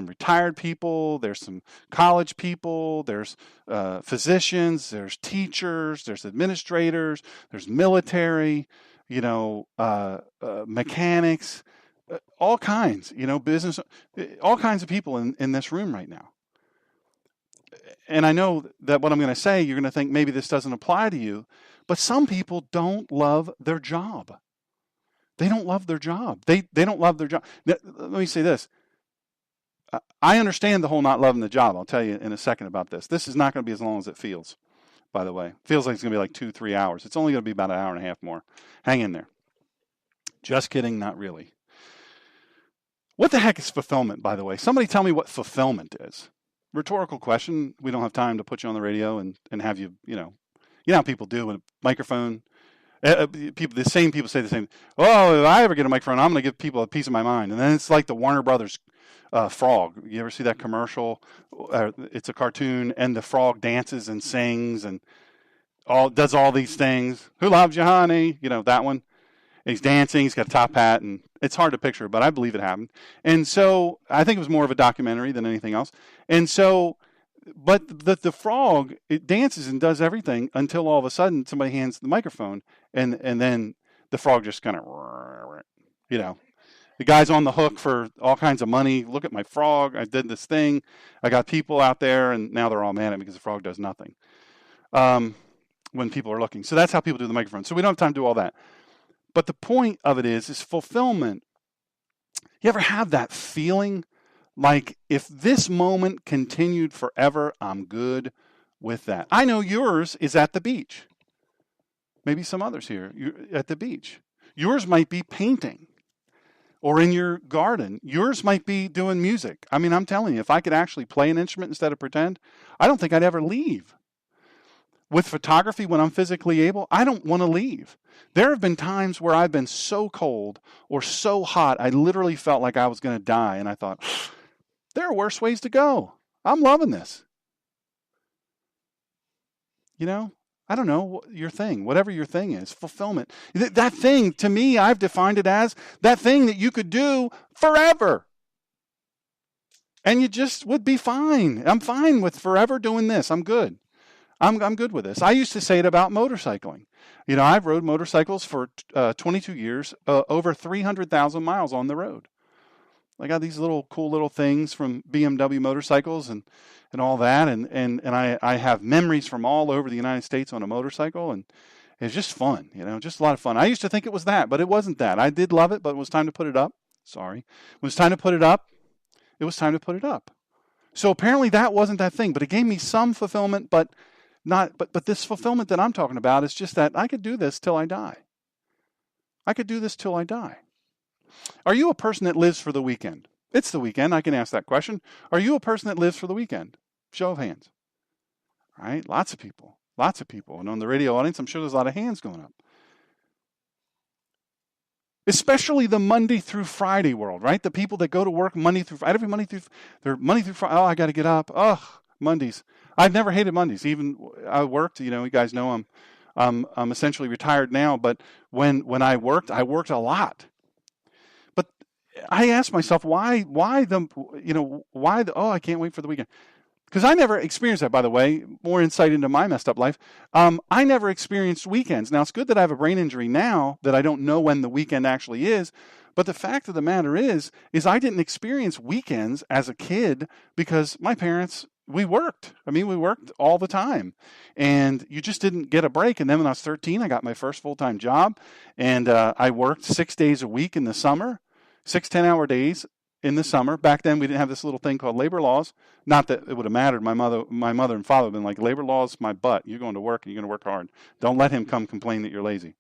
retired people. There's some college people. There's physicians. There's teachers. There's administrators. There's military. Mechanics. All kinds. Business. All kinds of people in this room right now. And I know that what I'm going to say, you're going to think maybe this doesn't apply to you, but some people don't love their job. They don't love their job. They don't love their job. Now, let me say this. I understand the whole not loving the job. I'll tell you in a second about this. This is not going to be as long as it feels, by the way. It feels like it's going to be like 2-3 hours. It's only going to be about an hour and a half more. Hang in there. Just kidding, not really. What the heck is fulfillment, by the way? Somebody tell me what fulfillment is. Rhetorical question. We don't have time to put you on the radio and have you, you know how people do with a microphone. The same people say the same. Oh, if I ever get a microphone, I'm going to give people a piece of my mind. And then it's like the Warner Brothers frog. You ever see that commercial? It's a cartoon, and the frog dances and sings and does all these things. Who loves you, honey? That one. And he's dancing. He's got a top hat, and it's hard to picture, but I believe it happened. And so I think it was more of a documentary than anything else. And so, but the frog, it dances and does everything until all of a sudden somebody hands the microphone, and then the frog just kind of, the guy's on the hook for all kinds of money. Look at my frog. I did this thing. I got people out there, and now they're all mad at me because the frog does nothing when people are looking. So that's how people do the microphone. So we don't have time to do all that. But the point of it is fulfillment. You ever have that feeling like if this moment continued forever, I'm good with that? I know yours is at the beach. Maybe some others here, you're at the beach. Yours might be painting or in your garden. Yours might be doing music. I'm telling you, if I could actually play an instrument instead of pretend, I don't think I'd ever leave. With photography, when I'm physically able, I don't want to leave. There have been times where I've been so cold or so hot, I literally felt like I was going to die. And I thought, there are worse ways to go. I'm loving this. I don't know your thing, whatever your thing is, fulfillment. That thing, to me, I've defined it as that thing that you could do forever. And you just would be fine. I'm fine with forever doing this. I'm good. I'm good with this. I used to say it about motorcycling. I've rode motorcycles for 22 years, over 300,000 miles on the road. I got these cool little things from BMW motorcycles and all that. And I have memories from all over the United States on a motorcycle. And it's just fun, just a lot of fun. I used to think it was that, but it wasn't that. I did love it, but it was time to put it up. Sorry. When it was time to put it up, it was time to put it up. So apparently that wasn't that thing, but it gave me some fulfillment, but this fulfillment that I'm talking about is just that I could do this till I die. I could do this till I die. Are you a person that lives for the weekend? It's the weekend. I can ask that question. Are you a person that lives for the weekend? Show of hands. All right? Lots of people. Lots of people. And on the radio audience, I'm sure there's a lot of hands going up. Especially the Monday through Friday world, right? The people that go to work Monday through Friday, every Monday through Friday. Oh, I got to get up. Ugh, Mondays. I've never hated Mondays. Even I worked. You guys know I'm essentially retired now. But when I worked a lot. But I asked myself, why I can't wait for the weekend. Because I never experienced that, by the way. More insight into my messed up life. I never experienced weekends. Now, it's good that I have a brain injury now, that I don't know when the weekend actually is. But the fact of the matter is I didn't experience weekends as a kid because my parents, we worked. I mean, we worked all the time. And you just didn't get a break. And then when I was 13, I got my first full-time job. And I worked 6 days a week in the summer, 6 10-hour days. In the summer. Back then, we didn't have this little thing called labor laws. Not that it would have mattered. My mother and father have been like, labor laws, my butt. You're going to work and you're going to work hard. Don't let him come complain that you're lazy.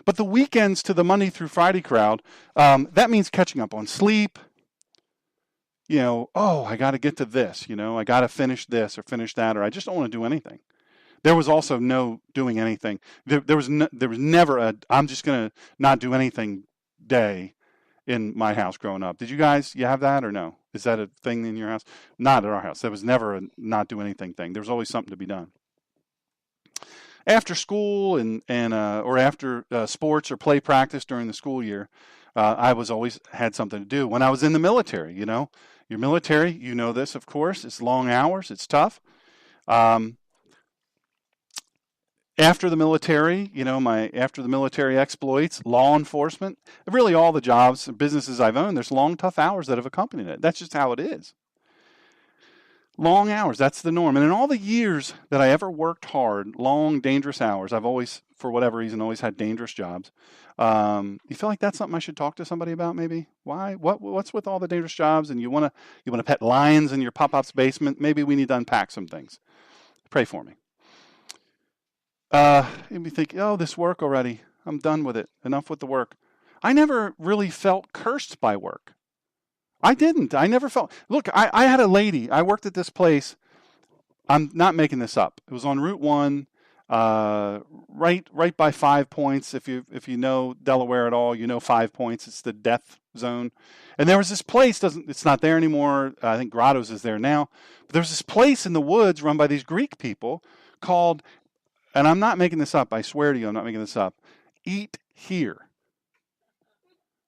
But the weekends to the Monday through Friday crowd, that means catching up on sleep. I got to get to this. I got to finish this or finish that, or I just don't want to do anything. There was also no doing anything. There was never a I'm just going to not do anything day in my house growing up. Did you have that or no? Is that a thing in your house? Not at our house. There was never a not do anything thing. There was always something to be done. After school and or after sports or play practice during the school year, I was always had something to do. When I was in the military, your military, this, of course. It's long hours. It's tough. After the military, after the military exploits, law enforcement, really all the jobs and businesses I've owned, there's long, tough hours that have accompanied it. That's just how it is. Long hours, that's the norm. And in all the years that I ever worked hard, long, dangerous hours, I've always, for whatever reason, always had dangerous jobs. You feel like that's something I should talk to somebody about maybe? Why? What's with all the dangerous jobs? And you want to pet lions in your Pop-Pop's basement? Maybe we need to unpack some things. Pray for me. And we think, this work already. I'm done with it. Enough with the work. I never really felt cursed by work. I didn't. I never felt. Look, I had a lady. I worked at this place. I'm not making this up. It was on Route 1, right by 5 Points. If you know Delaware at all, 5 Points. It's the death zone. And there was this place. It's not there anymore. I think Grotto's is there now. But there was this place in the woods run by these Greek people called. And I'm not making this up. I swear to you, I'm not making this up. Eat here.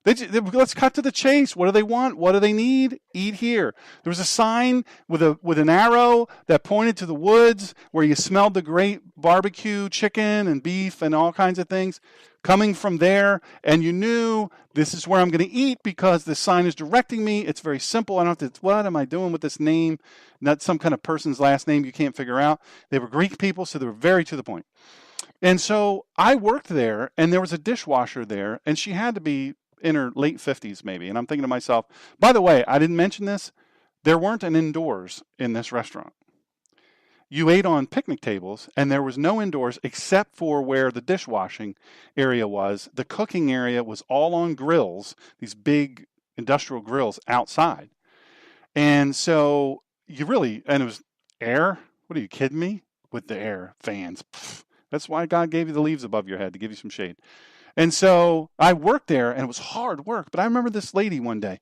Let's cut to the chase. What do they want? What do they need? Eat here. There was a sign with an arrow that pointed to the woods where you smelled the great barbecue chicken and beef and all kinds of things coming from there. And you knew this is where I'm going to eat because the sign is directing me. It's very simple. I don't have to, what am I doing with this name? Not some kind of person's last name you can't figure out. They were Greek people, so they were very to the point. And so I worked there, and there was a dishwasher there, and she had to be in her late 50s maybe. And I'm thinking to myself, by the way, I didn't mention this. There weren't an indoors in this restaurant. You ate on picnic tables, and there was no indoors except for where the dishwashing area was. The cooking area was all on grills, these big industrial grills outside. And so and it was air. What are you kidding me? With the air fans. Pfft. That's why God gave you the leaves above your head, to give you some shade. And so I worked there, and it was hard work. But I remember this lady one day,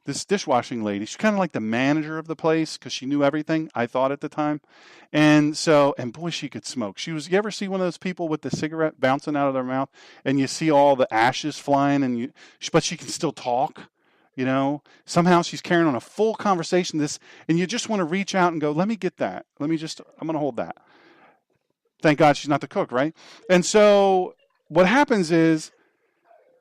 this dishwashing lady. She's kind of like the manager of the place because she knew everything, I thought at the time. And boy, she could smoke. You ever see one of those people with the cigarette bouncing out of their mouth, and you see all the ashes flying, but she can still talk? Somehow she's carrying on a full conversation. And you just want to reach out and go, let me get that. I'm going to hold that. Thank God she's not the cook, right? And so what happens is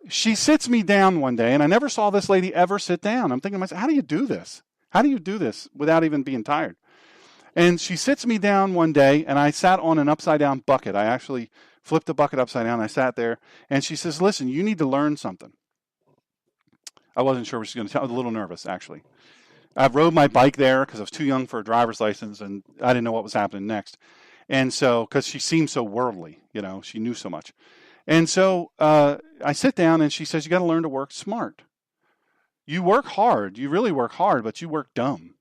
she sits me down one day, and I never saw this lady ever sit down. I'm thinking to myself, how do you do this? How do you do this without even being tired? And she sits me down one day, and I sat on an upside-down bucket. I actually flipped the bucket upside down. I sat there, and she says, listen, you need to learn something. I wasn't sure what she was going to tell. I was a little nervous, actually. I rode my bike there because I was too young for a driver's license, and I didn't know what was happening next. And so, because she seemed so worldly, she knew so much. And so I sit down, and she says, "You got to learn to work smart. You work hard. You really work hard, but you work dumb."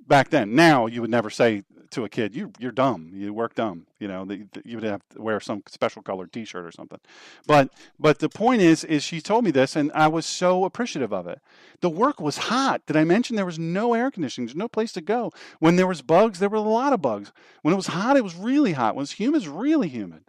Back then. Now you would never say to a kid, "You're dumb. You work dumb." You would have to wear some special colored T-shirt or something. But the point is she told me this, and I was so appreciative of it. The work was hot. Did I mention there was no air conditioning? There's no place to go. When there was bugs, there were a lot of bugs. When it was hot, it was really hot. When it was humid, it was really humid.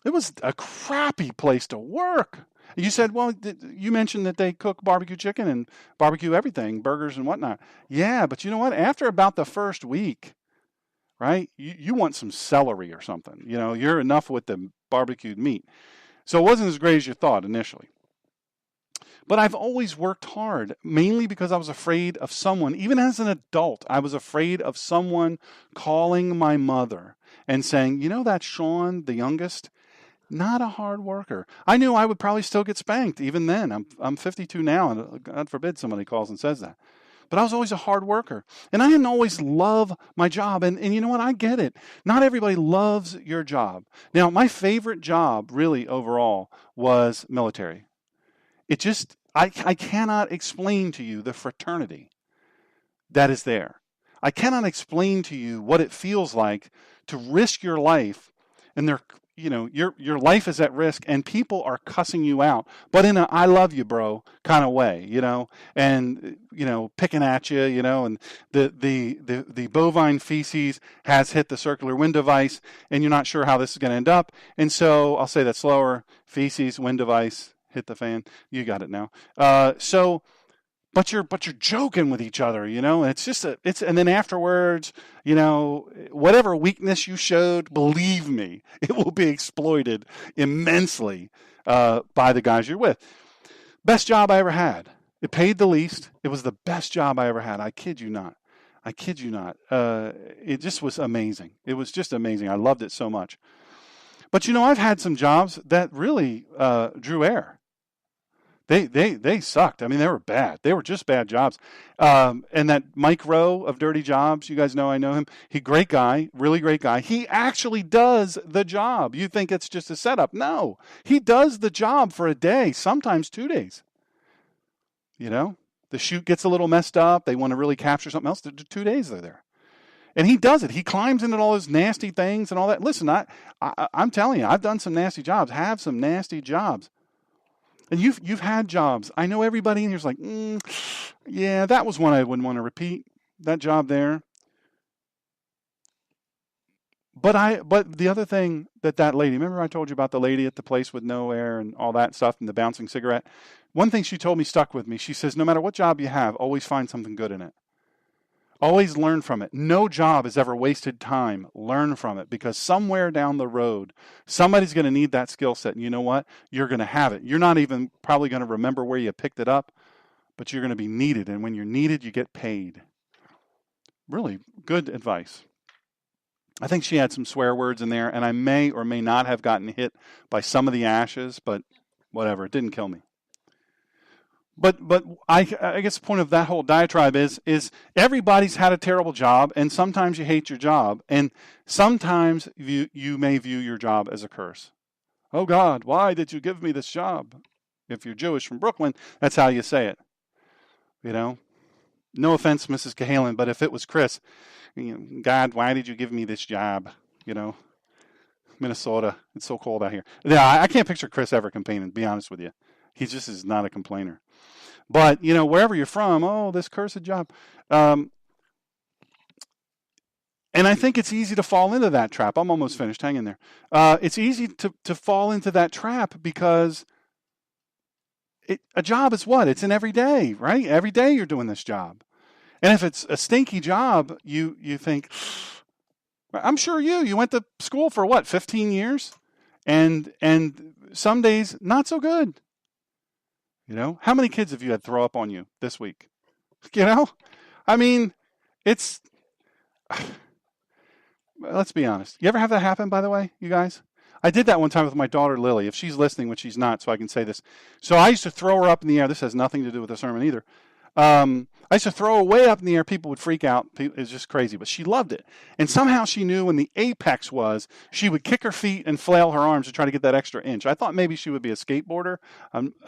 It was a crappy place to work. You said, well, you mentioned that they cook barbecue chicken and barbecue everything, burgers and whatnot. Yeah, but you know what? After about the first week, right, you want some celery or something. You're enough with the barbecued meat. So it wasn't as great as you thought initially. But I've always worked hard, mainly because I was afraid of someone, even as an adult, I was afraid of someone calling my mother and saying, that Sean, the youngest, not a hard worker. I knew I would probably still get spanked even then. I'm 52 now, and God forbid somebody calls and says that. But I was always a hard worker. And I didn't always love my job. And you know what? I get it. Not everybody loves your job. Now, my favorite job, really, overall, was military. I cannot explain to you the fraternity that is there. I cannot explain to you what it feels like to risk your life, and your life is at risk, and people are cussing you out, but in a "I love you, bro" kind of way, and picking at you, and the bovine feces has hit the circular wind device, and you're not sure how this is going to end up. And so I'll say that slower: feces, wind device, hit the fan. You got it now. But you're joking with each other, and and then afterwards, whatever weakness you showed, believe me, it will be exploited immensely by the guys you're with. Best job I ever had. It paid the least. It was the best job I ever had. I kid you not. It just was amazing. It was just amazing. I loved it so much. But I've had some jobs that really drew air. They sucked. I mean, they were bad. They were just bad jobs. And that Mike Rowe of Dirty Jobs, you guys know I know him. Great guy, really great guy. He actually does the job. You think it's just a setup. No, he does the job for a day, sometimes 2 days. The shoot gets a little messed up. They want to really capture something else. 2 days they're there. And he does it. He climbs into all those nasty things and all that. Listen, I'm telling you, I've done some nasty jobs, have some nasty jobs. And you've had jobs. I know everybody in here's like, yeah, that was one I wouldn't want to repeat. That job there. But the other thing that lady, remember I told you about the lady at the place with no air and all that stuff and the bouncing cigarette? One thing she told me stuck with me. She says, no matter what job you have, always find something good in it. Always learn from it. No job is ever wasted time. Learn from it, because somewhere down the road, somebody's going to need that skill set. And you know what? You're going to have it. You're not even probably going to remember where you picked it up, but you're going to be needed. And when you're needed, you get paid. Really good advice. I think she had some swear words in there, and I may or may not have gotten hit by some of the ashes, but whatever. It didn't kill me. But I guess the point of that whole diatribe is everybody's had a terrible job, and sometimes you hate your job, and sometimes you may view your job as a curse. Oh God, why did you give me this job? If you're Jewish from Brooklyn, that's how you say it. No offense, Mrs. Cahalan, but if it was Chris, God, why did you give me this job? Minnesota, it's so cold out here. Yeah, I can't picture Chris ever complaining, to be honest with you. He just is not a complainer. But, wherever you're from, oh, this cursed job. And I think it's easy to fall into that trap. I'm almost finished. Hang in there. It's easy to fall into that trap because a job is what? It's an everyday, right? Every day you're doing this job. And if it's a stinky job, you think, I'm sure you went to school for what, 15 years? And some days, not so good. How many kids have you had throw up on you this week? I mean, it's, let's be honest. You ever have that happen, by the way, you guys? I did that one time with my daughter, Lily, if she's listening, which she's not, so I can say this. So I used to throw her up in the air. This has nothing to do with the sermon either. I used to throw her way up in the air. People would freak out. It was just crazy, but she loved it. And somehow she knew when the apex was, she would kick her feet and flail her arms to try to get that extra inch. I thought maybe she would be a skateboarder.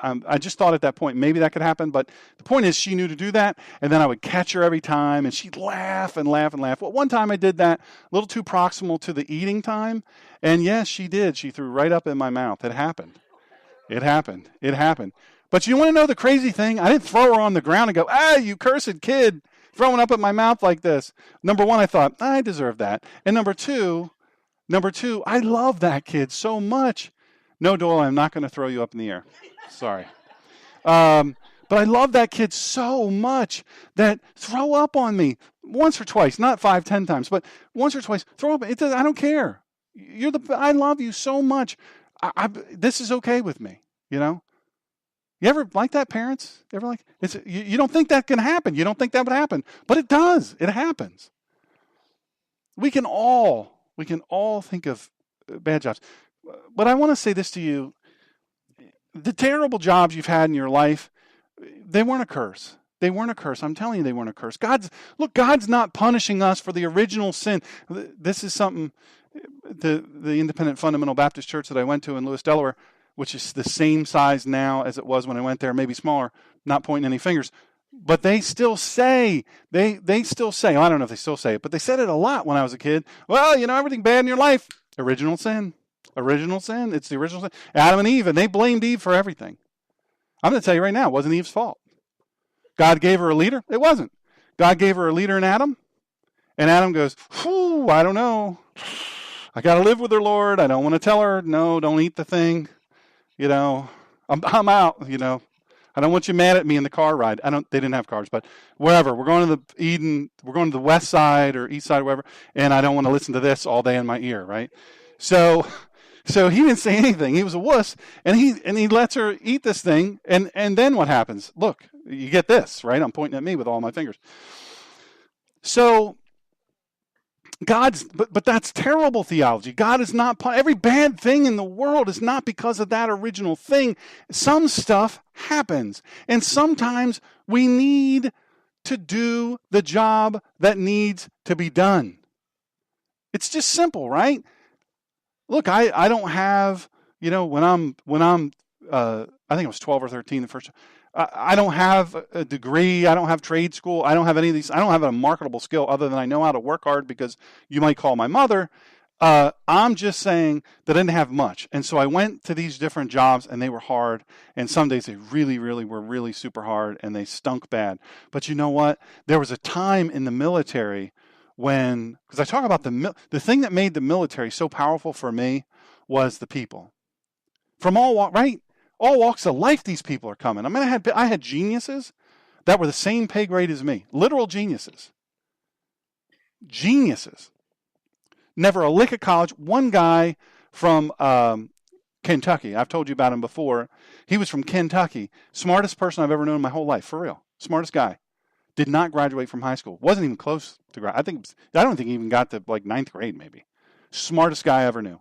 I just thought at that point maybe that could happen. But the point is she knew to do that. And then I would catch her every time, and she'd laugh and laugh and laugh. Well, one time I did that a little too proximal to the eating time. And yes, she did. She threw right up in my mouth. It happened. It happened. It happened. But you want to know the crazy thing? I didn't throw her on the ground and go, you cursed kid, throwing up at my mouth like this. Number one, I thought, I deserve that. And number two, I love that kid so much. No, Doyle, I'm not going to throw you up in the air. Sorry. But I love that kid so much that throw up on me once or twice, not 5, 10 times, but once or twice, throw up. I don't care. I love you so much. This is okay with me, you know? You ever like that, parents? Ever like you don't think that can happen. You don't think that would happen, but it does. It happens. We can all think of bad jobs. But I want to say this to you. The terrible jobs you've had in your life, they weren't a curse. They weren't a curse. I'm telling you, they weren't a curse. God's not punishing us for the original sin. This is something the Independent Fundamental Baptist Church that I went to in Lewis, Delaware, which is the same size now as it was when I went there, maybe smaller, not pointing any fingers. But they still say, they still say, I don't know if they still say it, but they said it a lot when I was a kid. Well, everything bad in your life, original sin. Original sin. It's the original sin. Adam and Eve, and they blamed Eve for everything. I'm going to tell you right now, it wasn't Eve's fault. God gave her a leader? It wasn't. God gave her a leader in Adam, and Adam goes, I don't know. I got to live with her, Lord. I don't want to tell her, no, don't eat the thing. I'm out, I don't want you mad at me in the car ride. They didn't have cars, but wherever. We're going to we're going to the west side or east side or wherever, and I don't want to listen to this all day in my ear, right? So he didn't say anything. He was a wuss, and he lets her eat this thing, and then what happens? Look, you get this, right? I'm pointing at me with all my fingers. So but that's terrible theology. God is not, every bad thing in the world is not because of that original thing. Some stuff happens, and sometimes we need to do the job that needs to be done. It's just simple, right? Look, I don't have, when I'm I think I was 12 or 13 the first. I don't have a degree. I don't have trade school. I don't have any of these. I don't have a marketable skill other than I know how to work hard, because you might call my mother. I'm just saying that I didn't have much. And so I went to these different jobs, and they were hard. And some days they really, really were really super hard, and they stunk bad. But you know what? There was a time in the military because I talk about the thing that made the military so powerful for me was the people. From all walks of life, these people are coming. I mean, I had geniuses that were the same pay grade as me. Literal geniuses. Geniuses. Never a lick of college. One guy from Kentucky. I've told you about him before. He was from Kentucky. Smartest person I've ever known in my whole life, for real. Smartest guy. Did not graduate from high school. Wasn't even close to graduate. I don't think he even got to like 9th grade maybe. Smartest guy I ever knew.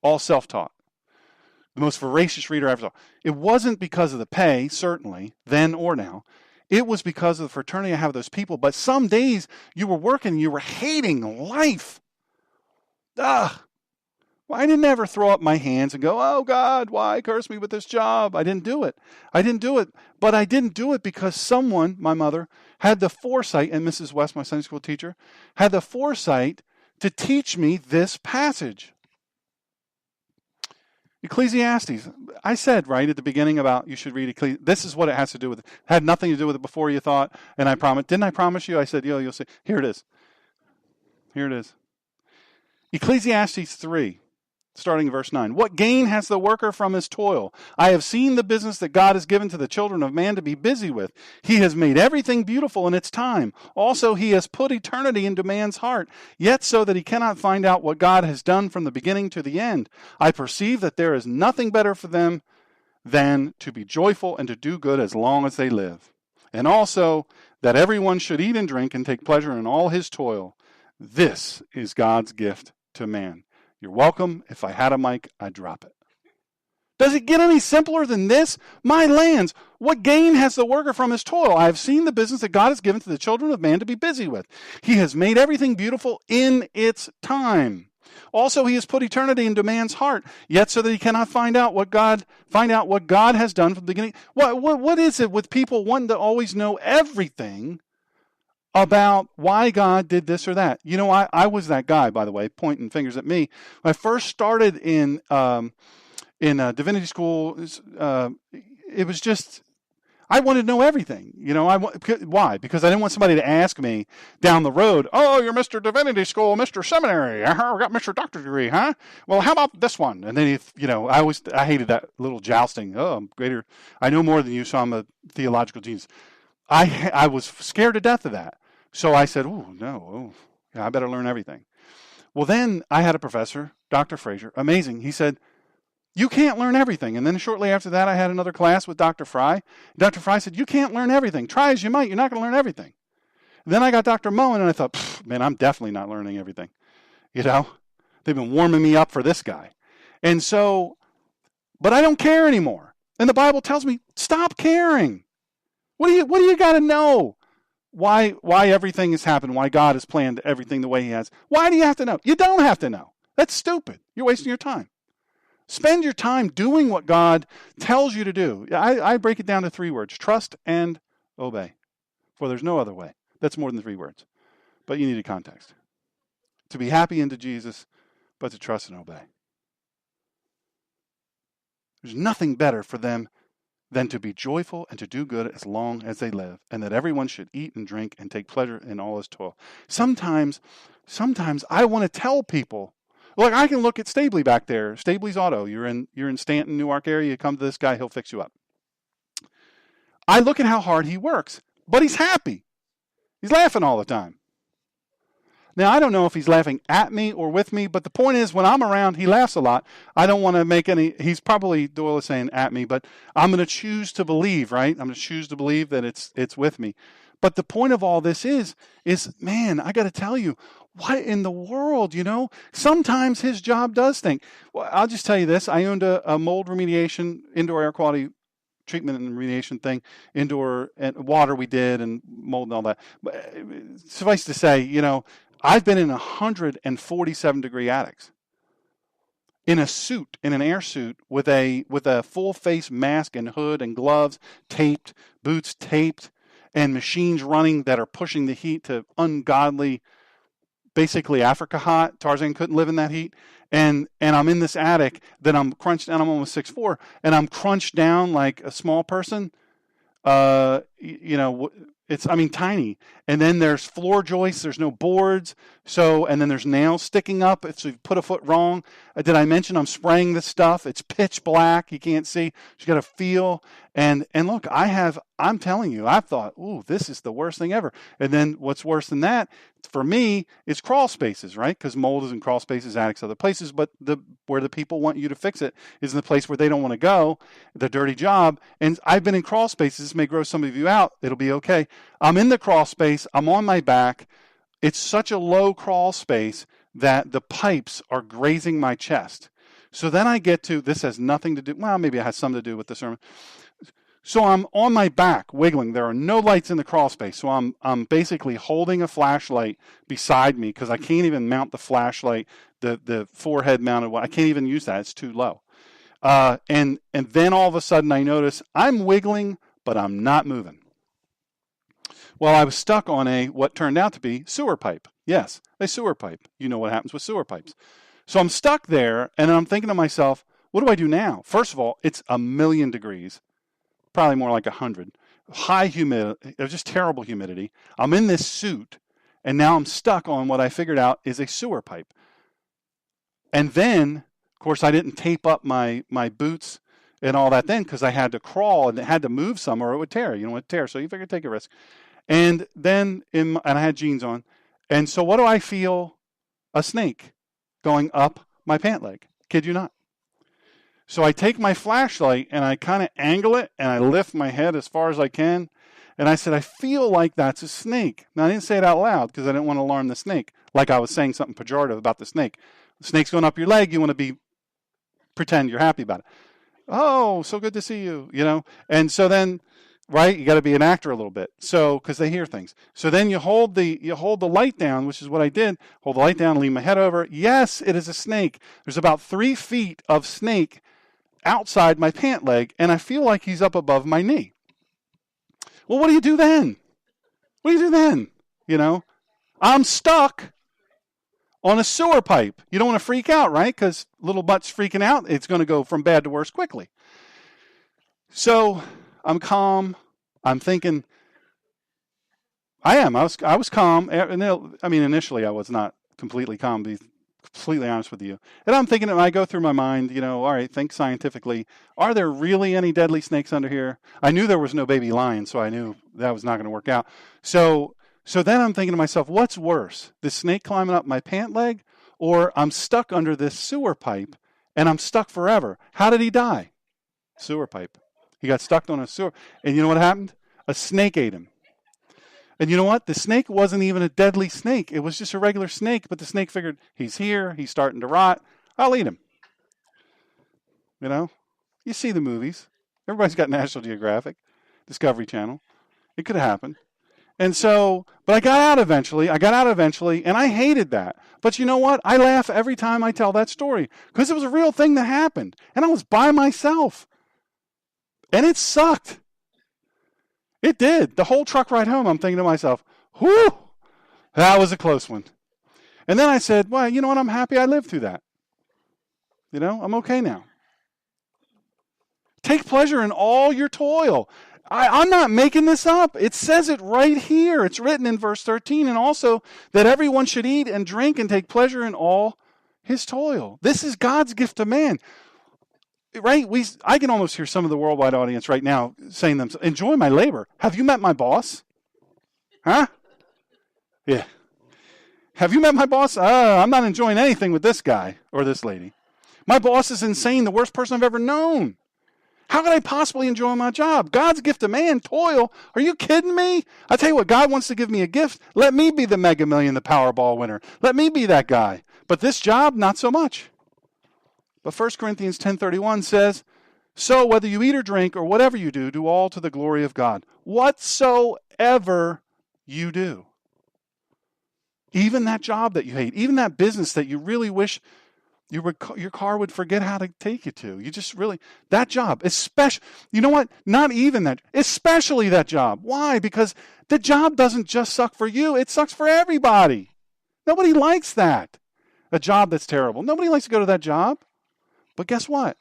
All self-taught. The most voracious reader I ever saw. It wasn't because of the pay, certainly, then or now. It was because of the fraternity I have with those people. But some days you were working, you were hating life. Well, I didn't ever throw up my hands and go, oh God, why curse me with this job? I didn't do it. But I didn't do it because someone, my mother, had the foresight, and Mrs. West, my Sunday school teacher, had the foresight to teach me this passage. Ecclesiastes. I said right at the beginning about you should read Ecclesiastes. This is what it has to do with it. Had nothing to do with it before you thought, and I promised. Didn't I promise you? I said, you'll see. Here it is. Ecclesiastes 3, starting in verse 9. What gain has the worker from his toil? I have seen the business that God has given to the children of man to be busy with. He has made everything beautiful in its time. Also, he has put eternity into man's heart, yet so that he cannot find out what God has done from the beginning to the end. I perceive that there is nothing better for them than to be joyful and to do good as long as they live. And also, that everyone should eat and drink and take pleasure in all his toil. This is God's gift to man. You're welcome. If I had a mic, I'd drop it. Does it get any simpler than this? My lands, what gain has the worker from his toil? I have seen the business that God has given to the children of man to be busy with. He has made everything beautiful in its time. Also, he has put eternity into man's heart, yet so that he cannot find out what God has done from the beginning. What is it with people wanting to always know everything about why God did this or that? You know, I was that guy, by the way, pointing fingers at me. When I first started in divinity school, it was just, I wanted to know everything. You know, why? Because I didn't want somebody to ask me down the road, oh, you're Mr. Divinity School, Mr. Seminary, I got Mr. Doctor degree, huh? Well, how about this one? And then, I hated that little jousting. Oh, I'm greater. I know more than you, so I'm a theological genius. I was scared to death of that. So I said, I better learn everything. Well, then I had a professor, Dr. Fraser, amazing. He said, you can't learn everything. And then shortly after that, I had another class with Dr. Fry. Dr. Fry said, you can't learn everything. Try as you might, you're not going to learn everything. Then I got Dr. Moen, and I thought, man, I'm definitely not learning everything. You know, they've been warming me up for this guy. And so, but I don't care anymore. And the Bible tells me, stop caring. What do you got to know? Why everything has happened, why God has planned everything the way he has. Why do you have to know? You don't have to know. That's stupid. You're wasting your time. Spend your time doing what God tells you to do. I break it down to 3 words: trust and obey. For there's no other way. That's more than 3 words. But you need a context. To be happy into Jesus, but to trust and obey. There's nothing better for them than to be joyful and to do good as long as they live, and that everyone should eat and drink and take pleasure in all his toil. Sometimes I want to tell people, look, I can look at Stabley back there, Stabley's Auto. You're in Stanton, Newark area. You come to this guy, he'll fix you up. I look at how hard he works, but he's happy. He's laughing all the time. Now, I don't know if he's laughing at me or with me, but the point is, when I'm around, he laughs a lot. I don't want to make he's probably, Doyle is saying at me, but I'm going to choose to believe, right? I'm going to choose to believe that it's with me. But the point of all this is, man, I got to tell you, what in the world, Sometimes his job does stink. Well, I'll just tell you this. I owned a mold remediation, indoor air quality treatment and remediation thing, indoor and water we did, and mold and all that. But suffice to say, I've been in 147-degree attics in a suit, in an air suit, with a full face mask and hood and gloves taped, boots taped, and machines running that are pushing the heat to ungodly, basically Africa hot. Tarzan couldn't live in that heat. And I'm in this attic that I'm crunched down. I'm almost 6'4", and I'm crunched down like a small person. It's tiny. And then there's floor joists. There's no boards. And then there's nails sticking up. If you put a foot wrong. Did I mention I'm spraying this stuff? It's pitch black. You can't see. You got to feel. And look, I'm telling you, I've thought, ooh, this is the worst thing ever. And then what's worse than that, for me, is crawl spaces, right? Because mold is in crawl spaces, attics, other places. But where the people want you to fix it is in the place where they don't want to go, the dirty job. And I've been in crawl spaces. This may gross some of you out. It'll be okay. I'm in the crawl space. I'm on my back. It's such a low crawl space that the pipes are grazing my chest. So then I get to, this has nothing to do, well, maybe it has something to do with the sermon. So I'm on my back, wiggling. There are no lights in the crawl space. So I'm basically holding a flashlight beside me because I can't even mount the flashlight, the forehead mounted one. I can't even use that. It's too low. And then all of a sudden I notice I'm wiggling, but I'm not moving. Well, I was stuck on what turned out to be sewer pipe. Yes, a sewer pipe. You know what happens with sewer pipes. So I'm stuck there, and I'm thinking to myself, what do I do now? First of all, it's 1,000,000 degrees, probably more like 100. High humidity, it was just terrible humidity. I'm in this suit, and now I'm stuck on what I figured out is a sewer pipe. And then, of course, I didn't tape up my boots and all that then because I had to crawl and it had to move some or it would tear. You know, it would tear. So you figure take a risk. And then, and I had jeans on. And so what do I feel? A snake going up my pant leg. Kid you not. So I take my flashlight and I kind of angle it and I lift my head as far as I can. And I said, I feel like that's a snake. Now, I didn't say it out loud because I didn't want to alarm the snake. Like I was saying something pejorative about the snake. The snake's going up your leg. You want to pretend you're happy about it. Oh, so good to see you, And so then, right, you got to be an actor a little bit. So, because they hear things. So then you hold the light down, which is what I did. Hold the light down, lean my head over. Yes, it is a snake. There's about 3 feet of snake outside my pant leg, and I feel like he's up above my knee. Well, what do you do then? What do you do then? I'm stuck on a sewer pipe. You don't want to freak out, right? Because little butt's freaking out. It's going to go from bad to worse quickly. So I'm calm. I'm thinking. I was calm. I mean, initially I was not completely calm, to be completely honest with you. And I'm thinking, I go through my mind, all right, think scientifically. Are there really any deadly snakes under here? I knew there was no baby lion, so I knew that was not going to work out. So then I'm thinking to myself, what's worse? This snake climbing up my pant leg, or I'm stuck under this sewer pipe and I'm stuck forever? How did he die? Sewer pipe. He got stuck on a sewer. And you know what happened? A snake ate him. And you know what? The snake wasn't even a deadly snake. It was just a regular snake, but the snake figured, he's here, he's starting to rot, I'll eat him. You see the movies. Everybody's got National Geographic, Discovery Channel. It could have happened. And so, but I got out eventually, and I hated that. But you know what? I laugh every time I tell that story, because it was a real thing that happened, and I was by myself. And it sucked. It did. The whole truck ride home, I'm thinking to myself, whew, that was a close one. And then I said, well, you know what? I'm happy I lived through that. I'm okay now. Take pleasure in all your toil. I'm not making this up. It says it right here. It's written in verse 13. And also that everyone should eat and drink and take pleasure in all his toil. This is God's gift to man. Right? I can almost hear some of the worldwide audience right now saying to themselves, enjoy my labor. Have you met my boss? Huh? Yeah. Have you met my boss? I'm not enjoying anything with this guy or this lady. My boss is insane, the worst person I've ever known. How could I possibly enjoy my job? God's gift to man, toil. Are you kidding me? I tell you what, God wants to give me a gift. Let me be the Mega Million, the Powerball winner. Let me be that guy. But this job, not so much. But 1 Corinthians 10:31 says, so whether you eat or drink or whatever you do all to the glory of God. Whatsoever you do. Even that job that you hate, even that business that you really wish your car would forget how to take you to. You just really, that job, especially, you know what? Not even that, especially that job. Why? Because the job doesn't just suck for you, it sucks for everybody. Nobody likes that. A job that's terrible. Nobody likes to go to that job. But guess what?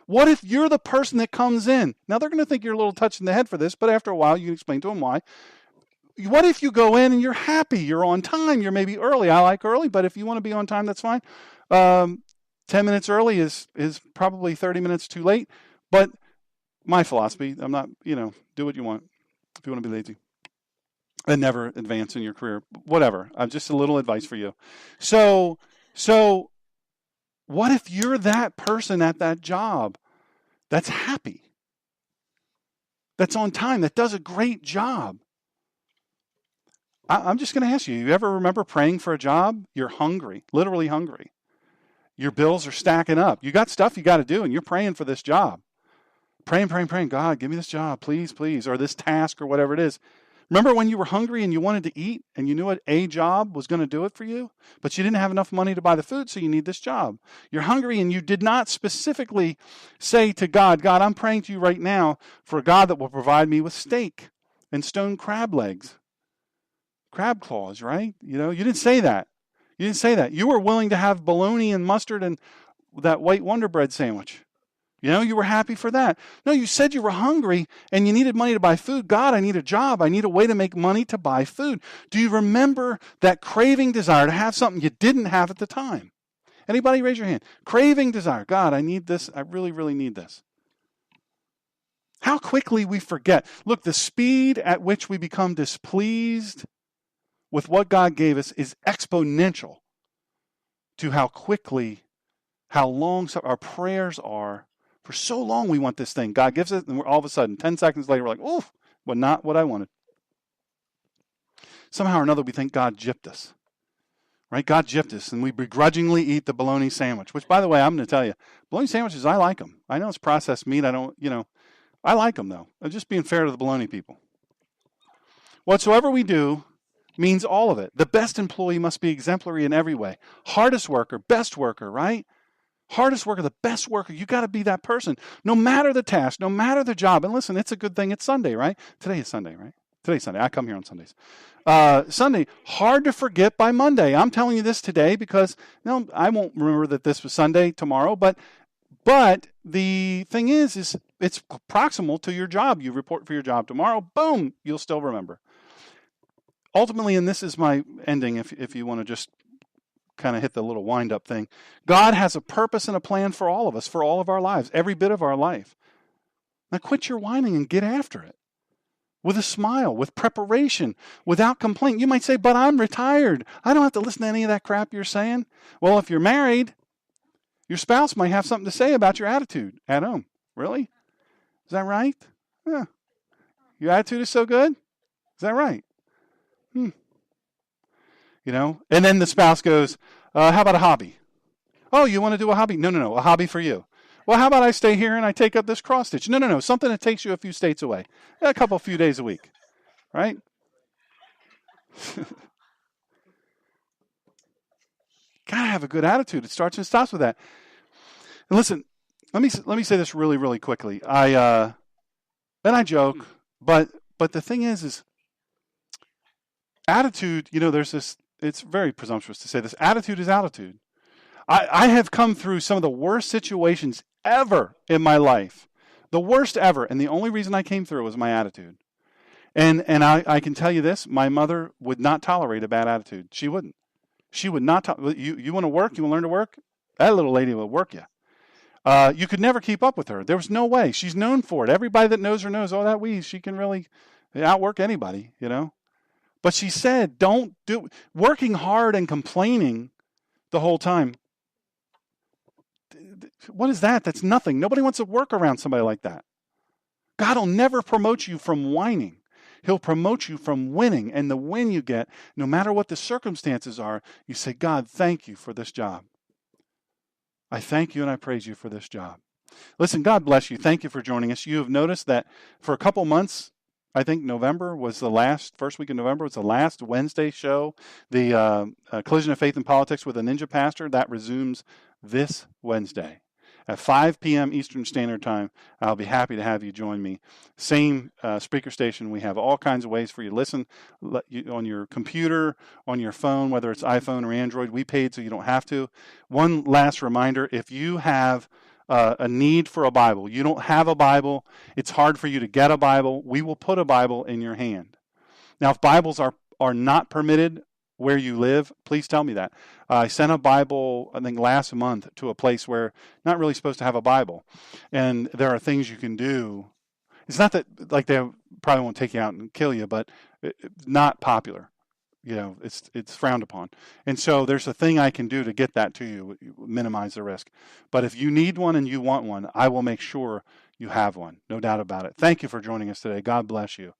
What if you're the person that comes in? Now, they're going to think you're a little touched in the head for this, but after a while, you can explain to them why. What if you go in and you're happy, you're on time, you're maybe early? I like early, but if you want to be on time, that's fine. 10 minutes early is probably 30 minutes too late. But my philosophy, I'm not, do what you want if you want to be lazy and never advance in your career. Whatever. Just a little advice for you. So what if you're that person at that job that's happy, that's on time, that does a great job? I'm just going to ask you, you ever remember praying for a job? You're hungry, literally hungry. Your bills are stacking up. You got stuff you got to do, and you're praying for this job. Praying. God, give me this job, please, or this task or whatever it is. Remember when you were hungry and you wanted to eat and you knew what a job was going to do it for you, but you didn't have enough money to buy the food, so you need this job. You're hungry and you did not specifically say to God, I'm praying to you right now for a God that will provide me with steak and stone crab legs, crab claws, right? You didn't say that. You were willing to have bologna and mustard and that white Wonder Bread sandwich. You were happy for that. No, you said you were hungry and you needed money to buy food. God, I need a job. I need a way to make money to buy food. Do you remember that craving desire to have something you didn't have at the time? Anybody raise your hand? Craving desire. God, I need this. I really, really need this. How quickly we forget. Look, the speed at which we become displeased with what God gave us is exponential to how long our prayers are. For so long we want this thing. God gives it, and all of a sudden, 10 seconds later, we're like, oof, well, not what I wanted. Somehow or another, we think God gypped us. right? God gypped us, and we begrudgingly eat the bologna sandwich, which, by the way, I'm going to tell you, bologna sandwiches, I like them. I know it's processed meat. I like them, though. I'm just being fair to the bologna people. Whatsoever we do means all of it. The best employee must be exemplary in every way. Hardest worker, best worker, right? Hardest worker, the best worker. You got to be that person. No matter the task, no matter the job. And listen, it's a good thing it's Sunday, right? Today is Sunday, right? Today's Sunday. I come here on Sundays. Sunday, hard to forget by Monday. I'm telling you this today because I won't remember that this was Sunday tomorrow. But the thing is it's proximal to your job. You report for your job tomorrow. Boom, you'll still remember. Ultimately, and this is my ending, if you want to just kind of hit the little wind-up thing, God has a purpose and a plan for all of us, for all of our lives, every bit of our life. Now quit your whining and get after it. With a smile, with preparation, without complaint. You might say, but I'm retired. I don't have to listen to any of that crap you're saying. Well, if you're married, your spouse might have something to say about your attitude at home. Really? Is that right? Yeah. Your attitude is so good? Is that right? And then the spouse goes, how about a hobby? Oh, you want to do a hobby? No, a hobby for you. Well, how about I stay here and I take up this cross stitch? No, something that takes you a few states away. A few days a week, right? Gotta have a good attitude. It starts and stops with that. And listen, let me say this really, really quickly. I joke, but the thing is attitude. There's this. It's very presumptuous to say this. Attitude is altitude. I have come through some of the worst situations ever in my life, the worst ever, and the only reason I came through was my attitude. And I can tell you this: my mother would not tolerate a bad attitude. She wouldn't. She would not. You want to work? You want to learn to work? That little lady will work you. You could never keep up with her. There was no way. She's known for it. Everybody that knows her knows. Oh, that wheeze, she can really outwork anybody. But she said, don't do working hard and complaining the whole time. What is that? That's nothing. Nobody wants to work around somebody like that. God will never promote you from whining. He'll promote you from winning. And the win you get, no matter what the circumstances are, you say, God, thank you for this job. I thank you and I praise you for this job. Listen, God bless you. Thank you for joining us. You have noticed that for a couple months, I think November was first week of November was the last Wednesday show. The Collision of Faith and Politics with a Ninja Pastor, that resumes this Wednesday at 5 p.m. Eastern Standard Time. I'll be happy to have you join me. Same speaker station. We have all kinds of ways for you to listen on your computer, on your phone, whether it's iPhone or Android. We paid so you don't have to. One last reminder, if you have a need for a Bible, you don't have a Bible, it's hard for you to get a Bible, we will put a Bible in your hand. Now, if Bibles are not permitted where you live, please tell me that. I sent a Bible, I think last month, to a place where not really supposed to have a Bible. And there are things you can do. It's not that, like, they probably won't take you out and kill you, but it's not popular. It's frowned upon. And so there's a thing I can do to get that to you, minimize the risk. But if you need one and you want one, I will make sure you have one. No doubt about it. Thank you for joining us today. God bless you.